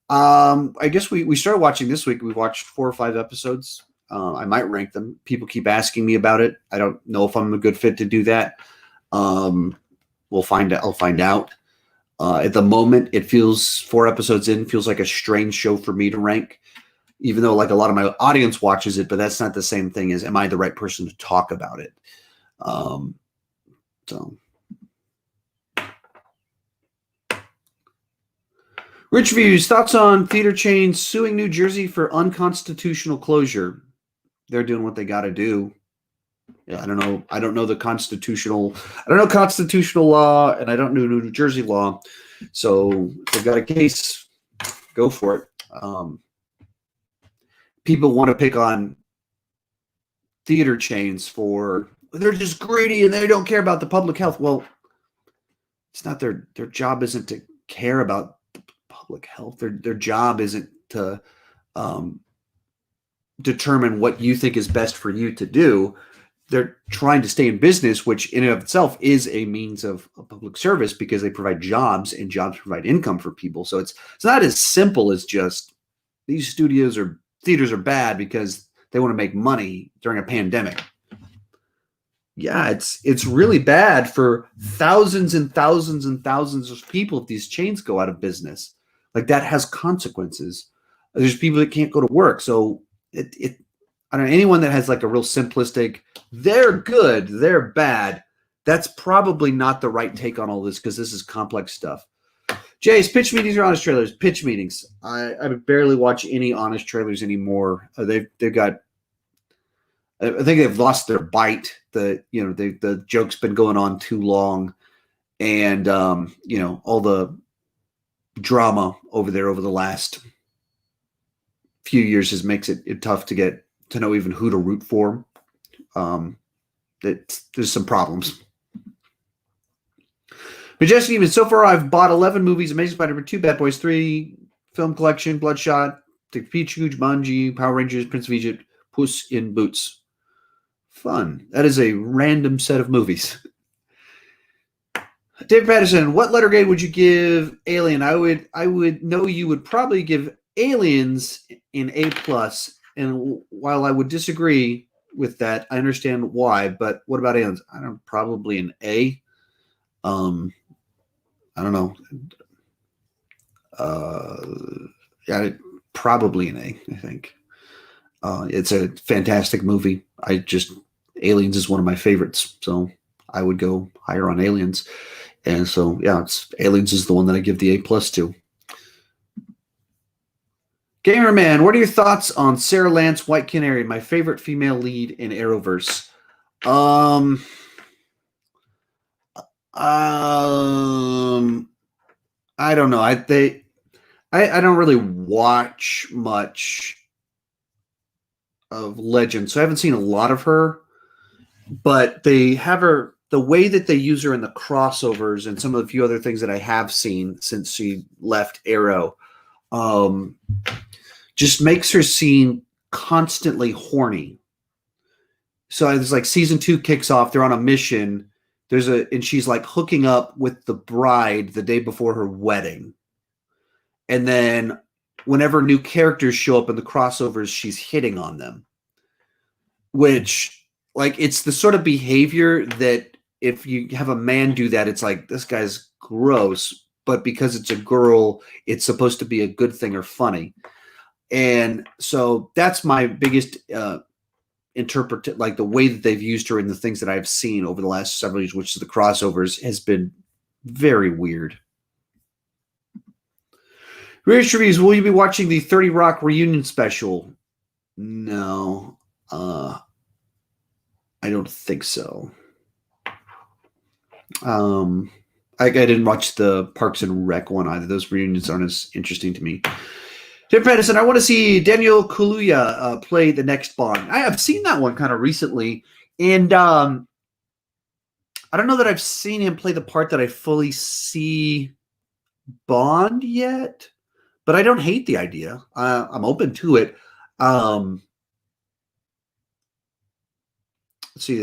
I guess we started watching this week. We watched 4 or 5 episodes. I might rank them. People keep asking me about it. I don't know if I'm a good fit to do that. We'll find out. I'll find out. At the moment, it feels 4 episodes in, feels like a strange show for me to rank, even though like a lot of my audience watches it, but that's not the same thing as am I the right person to talk about it? So. Rich Views, thoughts on theater chains suing New Jersey for unconstitutional closure? They're doing what they got to do. Yeah, I don't know. I don't know constitutional law, and I don't know New Jersey law. So if they've got a case, go for it. People want to pick on theater chains for they're just greedy and they don't care about the public health. Well, it's not their job isn't to care about public health. Their job isn't to determine what you think is best for you to do. They're trying to stay in business, which in and of itself is a means of public service because they provide jobs and jobs provide income for people. So it's not as simple as just these theaters are bad because they want to make money during a pandemic. Yeah, it's really bad for thousands and thousands and thousands of people if these chains go out of business. Like that has consequences. There's people that can't go to work. So I don't know, anyone that has like a real simplistic, they're good, they're bad, that's probably not the right take on all this because this is complex stuff. Jay's pitch meetings or honest trailers? Pitch meetings. I barely watch any honest trailers anymore. They've got. I think they've lost their bite. The joke's been going on too long, and all the drama over there over the last few years just makes it tough to get to know even who to root for. There's some problems. Majestic Even, so far I've bought 11 movies, Amazing Spider-Man 2, Bad Boys 3, Film Collection, Bloodshot, Pikachu, Jumanji, Power Rangers, Prince of Egypt, Puss in Boots. Fun. That is a random set of movies. David Patterson, what letter grade would you give Alien? I would know you would probably give Aliens an A+, and while I would disagree with that, I understand why, but what about Aliens? I don't know, probably an A. I don't know. Yeah, probably an A, I think. It's a fantastic movie. Aliens is one of my favorites, so I would go higher on Aliens. And so, yeah, Aliens is the one that I give the A+ to. Gamer Man, what are your thoughts on Sarah Lance, White Canary, my favorite female lead in Arrowverse? I don't know. I don't really watch much of Legend, so I haven't seen a lot of her. But they have her, the way that they use her in the crossovers and some of the few other things that I have seen since she left Arrow, just makes her seem constantly horny. So it's like season 2 kicks off. They're on a mission. And she's like hooking up with the bride the day before her wedding. And then whenever new characters show up in the crossovers, she's hitting on them. Which, like, it's the sort of behavior that if you have a man do that, it's like, this guy's gross. But because it's a girl, it's supposed to be a good thing or funny. And so that's my biggest interpret, like the way that they've used her in the things that I've seen over the last several years, which is the crossovers, has been very weird. Rich reviews, will you be watching the 30 Rock reunion special? No. I don't think so. I didn't watch the Parks and Rec one either. Those reunions aren't as interesting to me. Tim Patterson, I want to see Daniel Kaluuya play the next Bond. I have seen that one kind of recently, and I don't know that I've seen him play the part that I fully see Bond yet, but I don't hate the idea. I'm open to it. Let's see.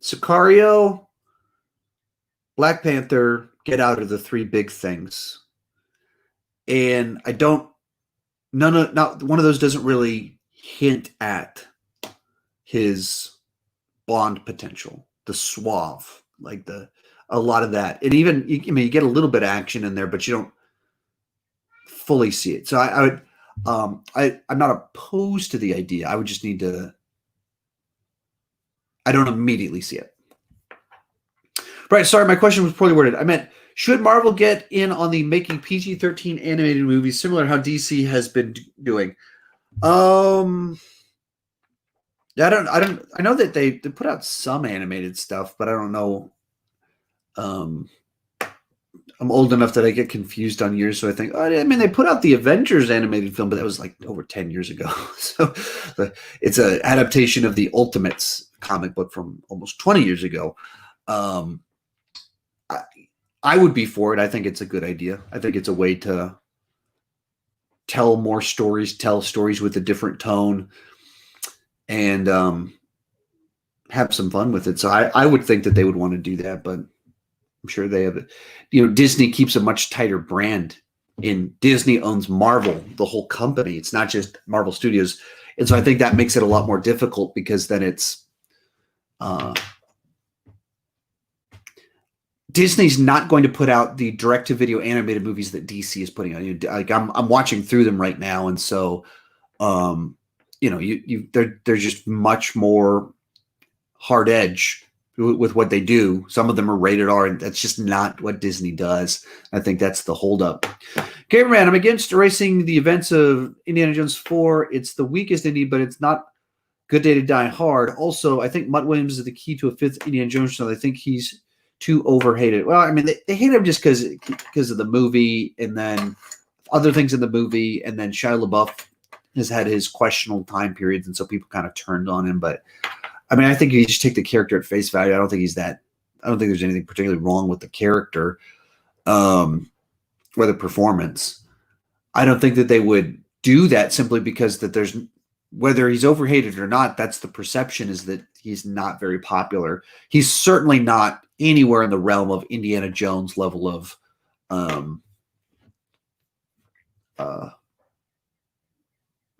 Sicario, Black Panther, Get Out are the 3 big things, and not one of those doesn't really hint at his Bond potential, the suave, like a lot of that. And even, you get a little bit of action in there, but you don't fully see it. So I'm not opposed to the idea. I would just need to, I don't immediately see it. Right. Sorry, my question was poorly worded. I meant, should Marvel get in on the making PG-13 animated movies similar to how DC has been doing? I know that they put out some animated stuff, but I don't know. I'm old enough that I get confused on years, so I think, they put out the Avengers animated film, but that was like over 10 years ago. So it's an adaptation of the Ultimates comic book from almost 20 years ago. I would be for it. I think it's a good idea. I think it's a way to tell more stories, tell stories with a different tone, and have some fun with it. So I would think that they would want to do that, but I'm sure they have, Disney keeps a much tighter brand. Disney owns Marvel, the whole company. It's not just Marvel Studios. And so I think that makes it a lot more difficult, because then it's, Disney's not going to put out the direct-to-video animated movies that DC is putting out. Like, I'm watching through them right now, and so, they're just much more hard edge with what they do. Some of them are rated R, and that's just not what Disney does. I think that's the holdup. Gamerman, I'm against erasing the events of Indiana Jones 4. It's the weakest indie, but it's not Good Day to Die Hard. Also, I think Mutt Williams is the key to a 5th Indiana Jones, so I think he's too overhated. Well, they hate him just because of the movie, and then other things in the movie, and then Shia LaBeouf has had his questionable time periods, and so people kind of turned on him. But I think you just take the character at face value. I don't think there's anything particularly wrong with the character, or the performance. I don't think that they would do that simply because that there's, whether he's overhated or not, that's the perception, is that he's not very popular. He's certainly not anywhere in the realm of Indiana Jones level of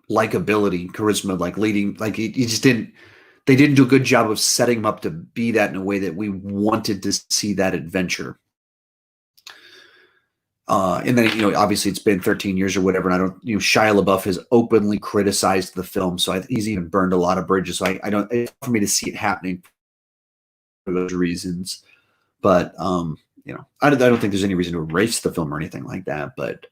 likability, charisma, like leading, like he just didn't, they didn't do a good job of setting him up to be that in a way that we wanted to see that adventure. And then, obviously it's been 13 years or whatever, and Shia LaBeouf has openly criticized the film, so he's even burned a lot of bridges. So I don't, for me to see it happening for those reasons, but I don't think there's any reason to erase the film or anything like that. But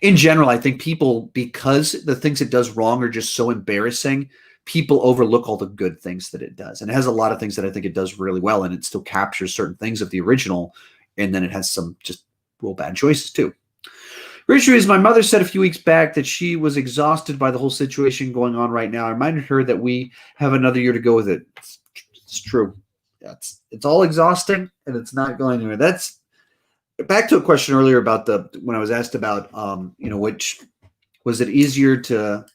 in general, I think people, because the things it does wrong are just so embarrassing, people overlook all the good things that it does, and it has a lot of things that I think it does really well, and it still captures certain things of the original. And then it has some just real bad choices too. Issue is, my mother said a few weeks back that she was exhausted by the whole situation going on right now. I reminded her that we have another year to go with it. It's true. It's all exhausting, and it's not going anywhere. That's back to a question earlier about when I was asked about, which was it easier to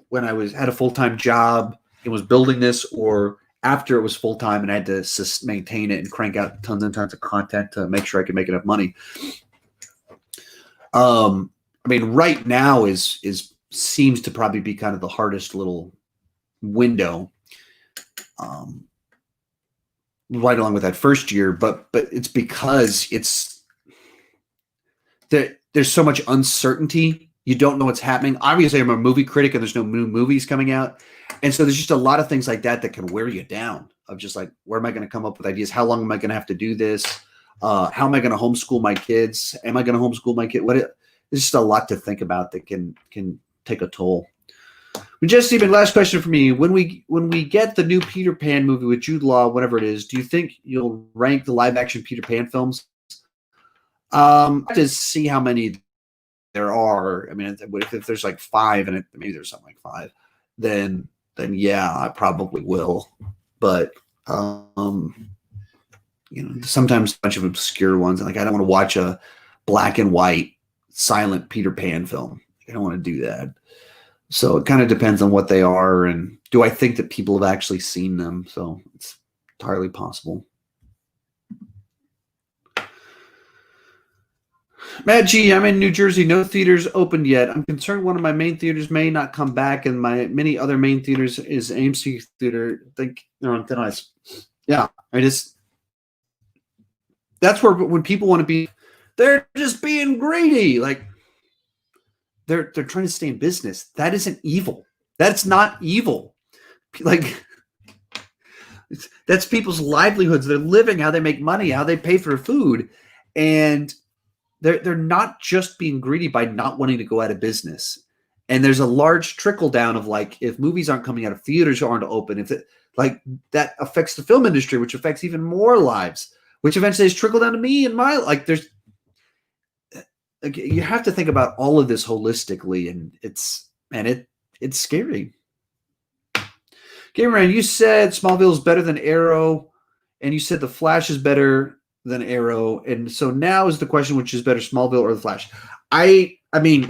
when I had a full-time job and was building this, or after it was full-time and I had to maintain it and crank out tons and tons of content to make sure I could make enough money. I mean, right now seems to probably be kind of the hardest little window, right along with that first year, but it's because there's so much uncertainty. You don't know what's happening. Obviously, I'm a movie critic and there's no new movies coming out. And so there's just a lot of things like that can wear you down, of just like, where am I going to come up with ideas? How long am I going to have to do this? How am I going to homeschool my kids? Am I going to homeschool my kid? There's just a lot to think about that can take a toll. Jesse, last question for me. When we get the new Peter Pan movie with Jude Law, whatever it is, do you think you'll rank the live action Peter Pan films? To see how many there are. I mean, if there's like 5, and maybe there's something like 5, then yeah, I probably will. But sometimes a bunch of obscure ones. Like, I don't want to watch a black and white silent Peter Pan film. I don't want to do that. So it kind of depends on what they are, and do I think that people have actually seen them? So it's entirely possible. Matt G, I'm in New Jersey. No theaters opened yet. I'm concerned one of my main theaters may not come back, and my many other main theaters is AMC Theater. I think they're on thin ice. Yeah, that's where when people want to be, they're just being greedy. Like, they're trying to stay in business. That isn't evil. That's not evil. Like, that's people's livelihoods. They're living, how they make money, how they pay for food, and they're not just being greedy by not wanting to go out of business. And there's a large trickle down of, like, if movies aren't coming out, if theaters aren't open, that affects the film industry, which affects even more lives, which eventually is trickle down to me and my, like, you have to think about all of this holistically, and it's scary. Gamer, you said Smallville is better than Arrow, and you said The Flash is better than Arrow, and so now is the question, which is better, Smallville or The Flash? I mean,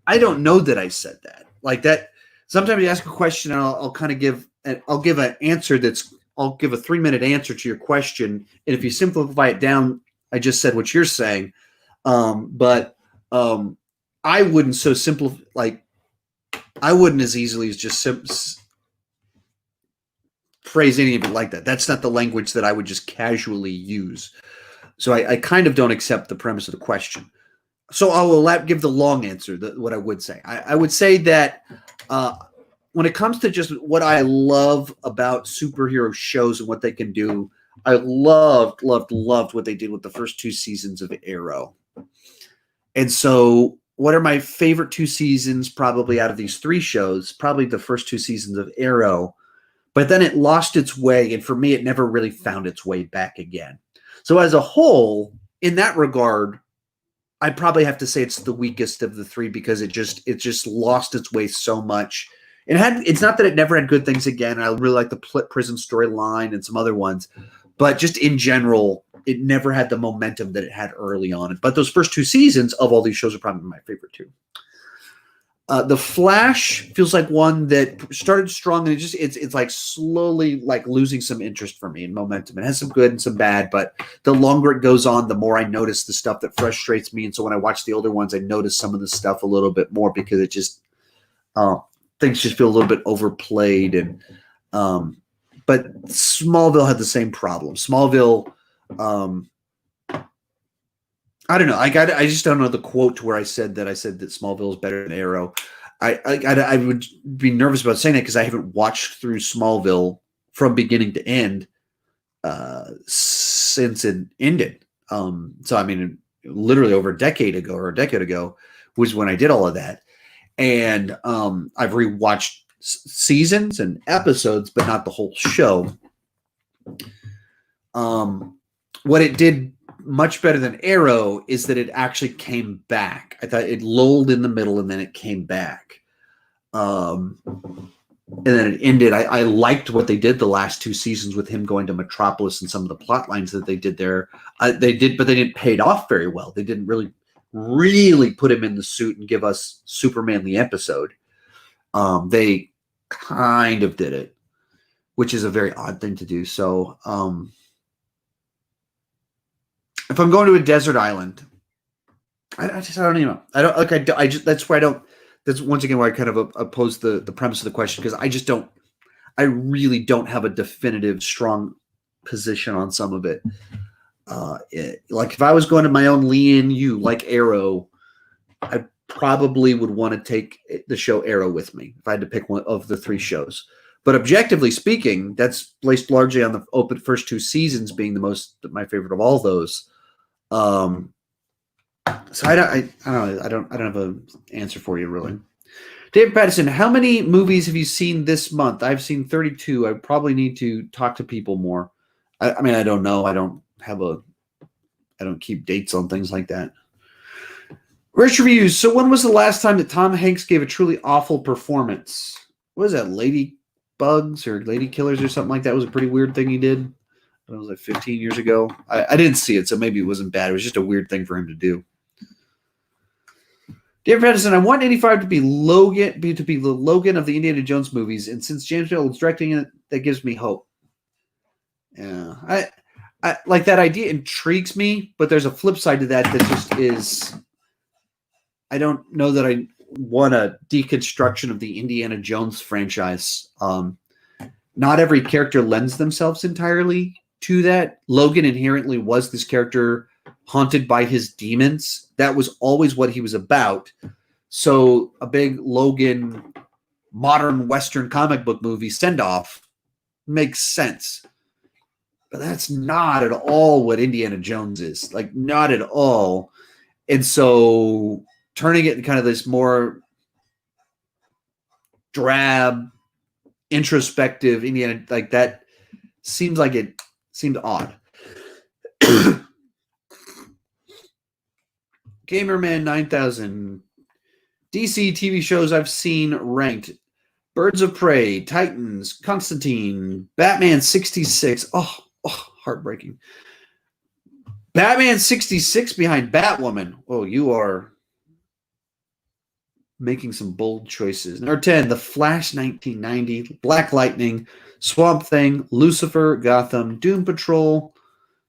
I don't know that I said that. Like that. Sometimes you ask a question, and I'll kind of give an answer I'll give a 3-minute answer to your question, and if you simplify it down, I just said what you're saying. But I wouldn't so simple, like, I wouldn't as easily as just phrase any of it like that. That's not the language that I would just casually use. So I kind of don't accept the premise of the question. So I will give the long answer, what I would say. I would say that when it comes to just what I love about superhero shows and what they can do, I loved what they did with the first 2 seasons of Arrow. And so what are my favorite 2 seasons probably out of these 3 shows? Probably the first 2 seasons of Arrow. But then it lost its way, and for me, it never really found its way back again. So as a whole, in that regard, I probably have to say it's the weakest of the 3 because it just lost its way so much. It's not that it never had good things again. I really like the prison storyline and some other ones, but just in general, it never had the momentum that it had early on. But those first 2 seasons of all these shows are probably my favorite too. The Flash feels like one that started strong, and it's like slowly like losing some interest for me and momentum. It has some good and some bad, but the longer it goes on, the more I notice the stuff that frustrates me. And so when I watch the older ones, I notice some of the stuff a little bit more because it just things just feel a little bit overplayed. And but Smallville had the same problem. Smallville. I don't know. I just don't know the quote to where I said that Smallville is better than Arrow. I would be nervous about saying that because I haven't watched through Smallville from beginning to end since it ended. So I mean, literally over a decade ago was when I did all of that, and I've rewatched seasons and episodes, but not the whole show. What it did much better than Arrow is that it actually came back. I thought it lulled in the middle and then it came back. And then it ended. I liked what they did the last 2 seasons with him going to Metropolis and some of the plot lines that they did there. But they didn't pay it off very well. They didn't really put him in the suit and give us Superman the episode. They kind of did it, which is a very odd thing to do. So if I'm going to a desert island, I don't even know. I don't like. I just that's where I don't. That's once again why I kind of oppose the premise of the question, because I just don't. I really don't have a definitive, strong position on some of it. Like if I was going to my own Lian Yu, like Arrow, I probably would want to take the show Arrow with me if I had to pick one of the 3 shows. But objectively speaking, that's based largely on the first 2 seasons being my favorite of all those. So I don't know. I don't have an answer for you really. David Patterson, how many movies have you seen this month? I've seen 32. I probably need to talk to people more. I mean, I don't know. I don't keep dates on things like that. Rich reviews. So when was the last time that Tom Hanks gave a truly awful performance? What was that, Ladybugs or Lady Killers or something like that? It was a pretty weird thing he did. It was like 15 years ago. I didn't see it, so maybe it wasn't bad. It was just a weird thing for him to do. David Patterson, I want 85 to be the Logan of the Indiana Jones movies, and since James Mangold is directing it, that gives me hope. Yeah, I like that idea. Intrigues me, but there's a flip side to that just is. I don't know that I want a deconstruction of the Indiana Jones franchise. Not every character lends themselves entirely to that. Logan inherently was this character haunted by his demons. That was always what he was about. So a big Logan modern Western comic book movie send-off makes sense. But that's not at all what Indiana Jones is. Like, not at all. And so turning it in kind of this more drab, introspective Indiana, like that seemed odd. Gamerman 9000. DC TV shows I've seen ranked: Birds of Prey, Titans, Constantine, Batman 66. Oh, heartbreaking. Batman 66 behind Batwoman. Oh, you are making some bold choices. Number 10, The Flash 1990, Black Lightning, Swamp Thing, Lucifer, Gotham, Doom Patrol,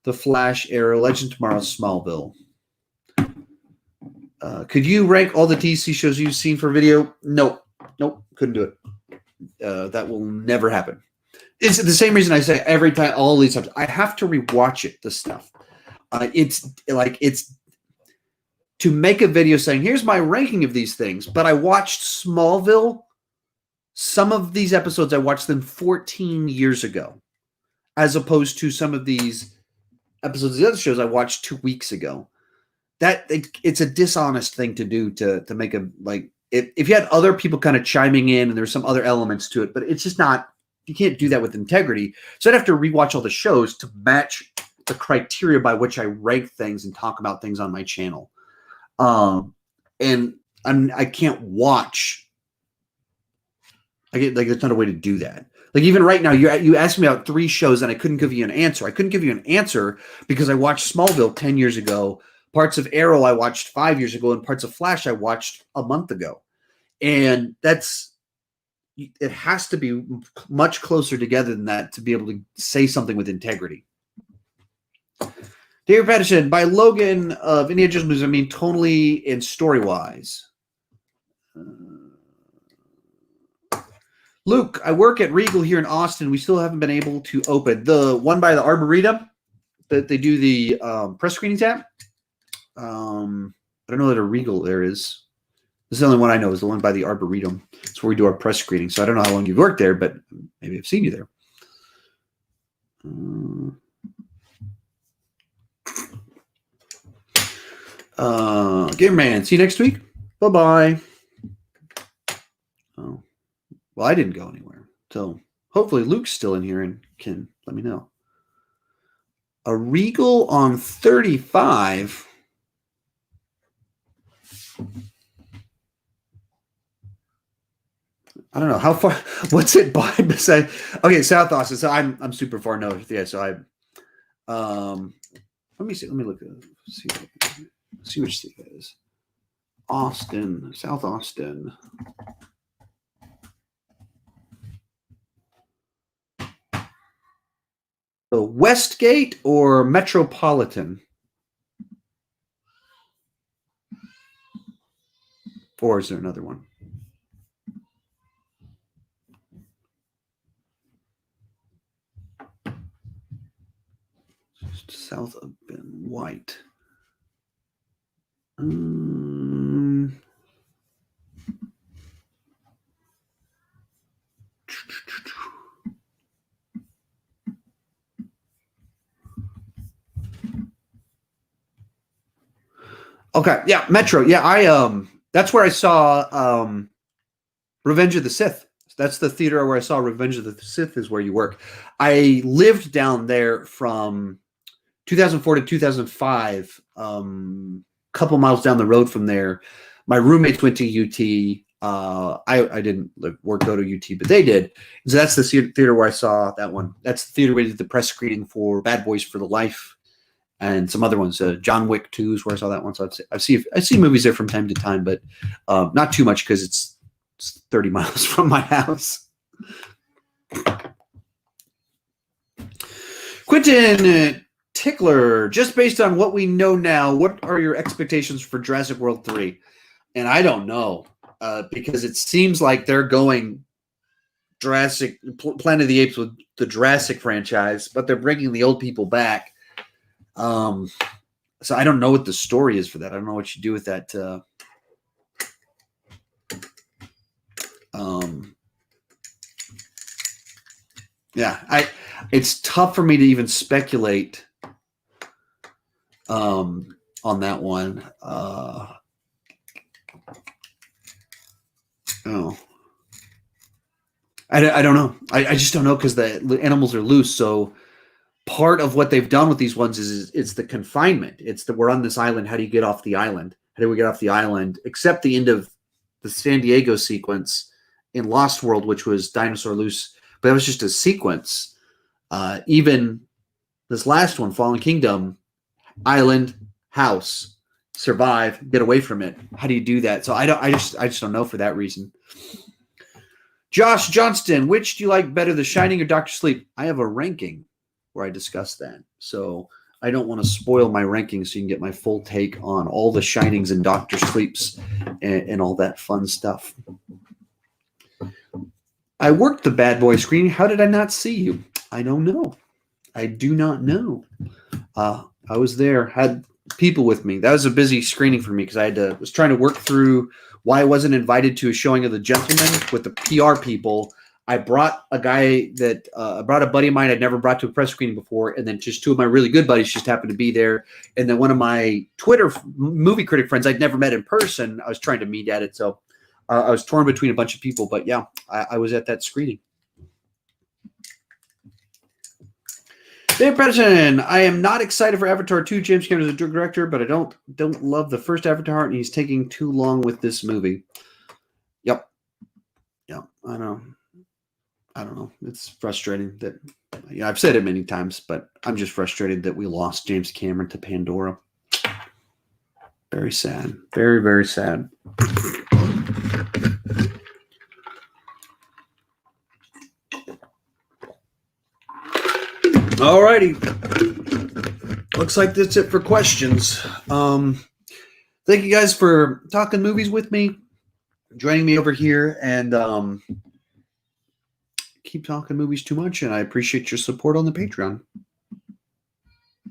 The Flash, Arrow, Legend of Tomorrow, Smallville. Could you rank all the DC shows you've seen for video? Nope, couldn't do it. That will never happen. It's the same reason I say every time, all these times, I have to rewatch it, this stuff. It's to make a video saying, here's my ranking of these things, but I watched Smallville. Some of these episodes, I watched them 14 years ago, as opposed to some of these episodes of the other shows I watched 2 weeks ago. It's a dishonest thing to do to make a, like, if you had other people kind of chiming in and there's some other elements to it, but it's just not, you can't do that with integrity. So I'd have to rewatch all the shows to match the criteria by which I rank things and talk about things on my channel. And I can't watch. There's not a way to do that. Like, even right now, you asked me about 3 shows and I couldn't give you an answer. I couldn't give you an answer because I watched Smallville 10 years ago. Parts of Arrow I watched 5 years ago, and parts of Flash I watched a month ago. And it has to be much closer together than that to be able to say something with integrity. David Patterson, by Logan of Indiana Jones movies, I mean tonally and story-wise. Luke, I work at Regal here in Austin. We still haven't been able to open. The one by the Arboretum that they do the press screenings at. I don't know that a Regal there is. This is the only one I know, is the one by the Arboretum. It's where we do our press screening. So I don't know how long you've worked there, but maybe I've seen you there. Gamerman, see you next week. Bye-bye. Oh, well, I didn't go anywhere. So hopefully Luke's still in here and can let me know. A Regal on 35. I don't know how far. What's it by? Beside? Okay, South Austin. So I'm super far north. Yeah. So let me see. Let me look. See which state that is. Austin, South Austin. So Westgate or Metropolitan? Or is there another one? Just south of Ben White. Okay, yeah, Metro. Yeah, that's where I saw Revenge of the Sith. That's the theater where I saw Revenge of the Sith is where you work. I lived down there from 2004 to 2005, couple miles down the road from there. My roommates went to UT. I didn't go to UT, but they did. So that's the theater where I saw that one. That's the theater where we did the press screening for Bad Boys for the Life and some other ones. John Wick 2 is where I saw that one. So I see movies there from time to time, but not too much because it's 30 miles from my house. Quentin Tickler, just based on what we know now, what are your expectations for Jurassic World 3? And I don't know, because it seems like they're going Planet of the Apes with the Jurassic franchise, but they're bringing the old people back. So I don't know what the story is for that. I don't know what you do with that. It's tough for me to even speculate on that one. I don't know. I just don't know because the animals are loose. So part of what they've done with these ones is it's the confinement. It's that we're on this island. How do you get off the island? How do we get off the island? Except the end of the San Diego sequence in Lost World, which was dinosaur loose, but that was just a sequence. Even this last one, Fallen Kingdom, island, house, survive, get away from it. How do you do that? So I just don't know for that reason. Josh Johnston, which do you like better, The Shining or Dr. Sleep? I have a ranking where I discuss that. So I don't want to spoil my ranking so you can get my full take on all the Shinings and Dr. Sleeps and all that fun stuff. I worked the Bad Boy screening. How did I not see you? I don't know. I do not know. I was there, had people with me. That was a busy screening for me because was trying to work through why I wasn't invited to a showing of The Gentleman with the PR people. I brought a buddy of mine I'd never brought to a press screening before, and then just two of my really good buddies just happened to be there. And then one of my Twitter movie critic friends I'd never met in person, I was trying to meet at it. So I was torn between a bunch of people, but yeah, I was at that screening. Dave Patterson, I am not excited for Avatar 2. James Cameron is a director, but I don't love the first Avatar, and he's taking too long with this movie. Yep, I don't know. It's frustrating that I've said it many times, but I'm just frustrated that we lost James Cameron to Pandora. Very sad. Very, very sad. All righty. Looks like that's it for questions. Thank you guys for talking movies with me, joining me over here, and keep talking movies too much. And I appreciate your support on the Patreon.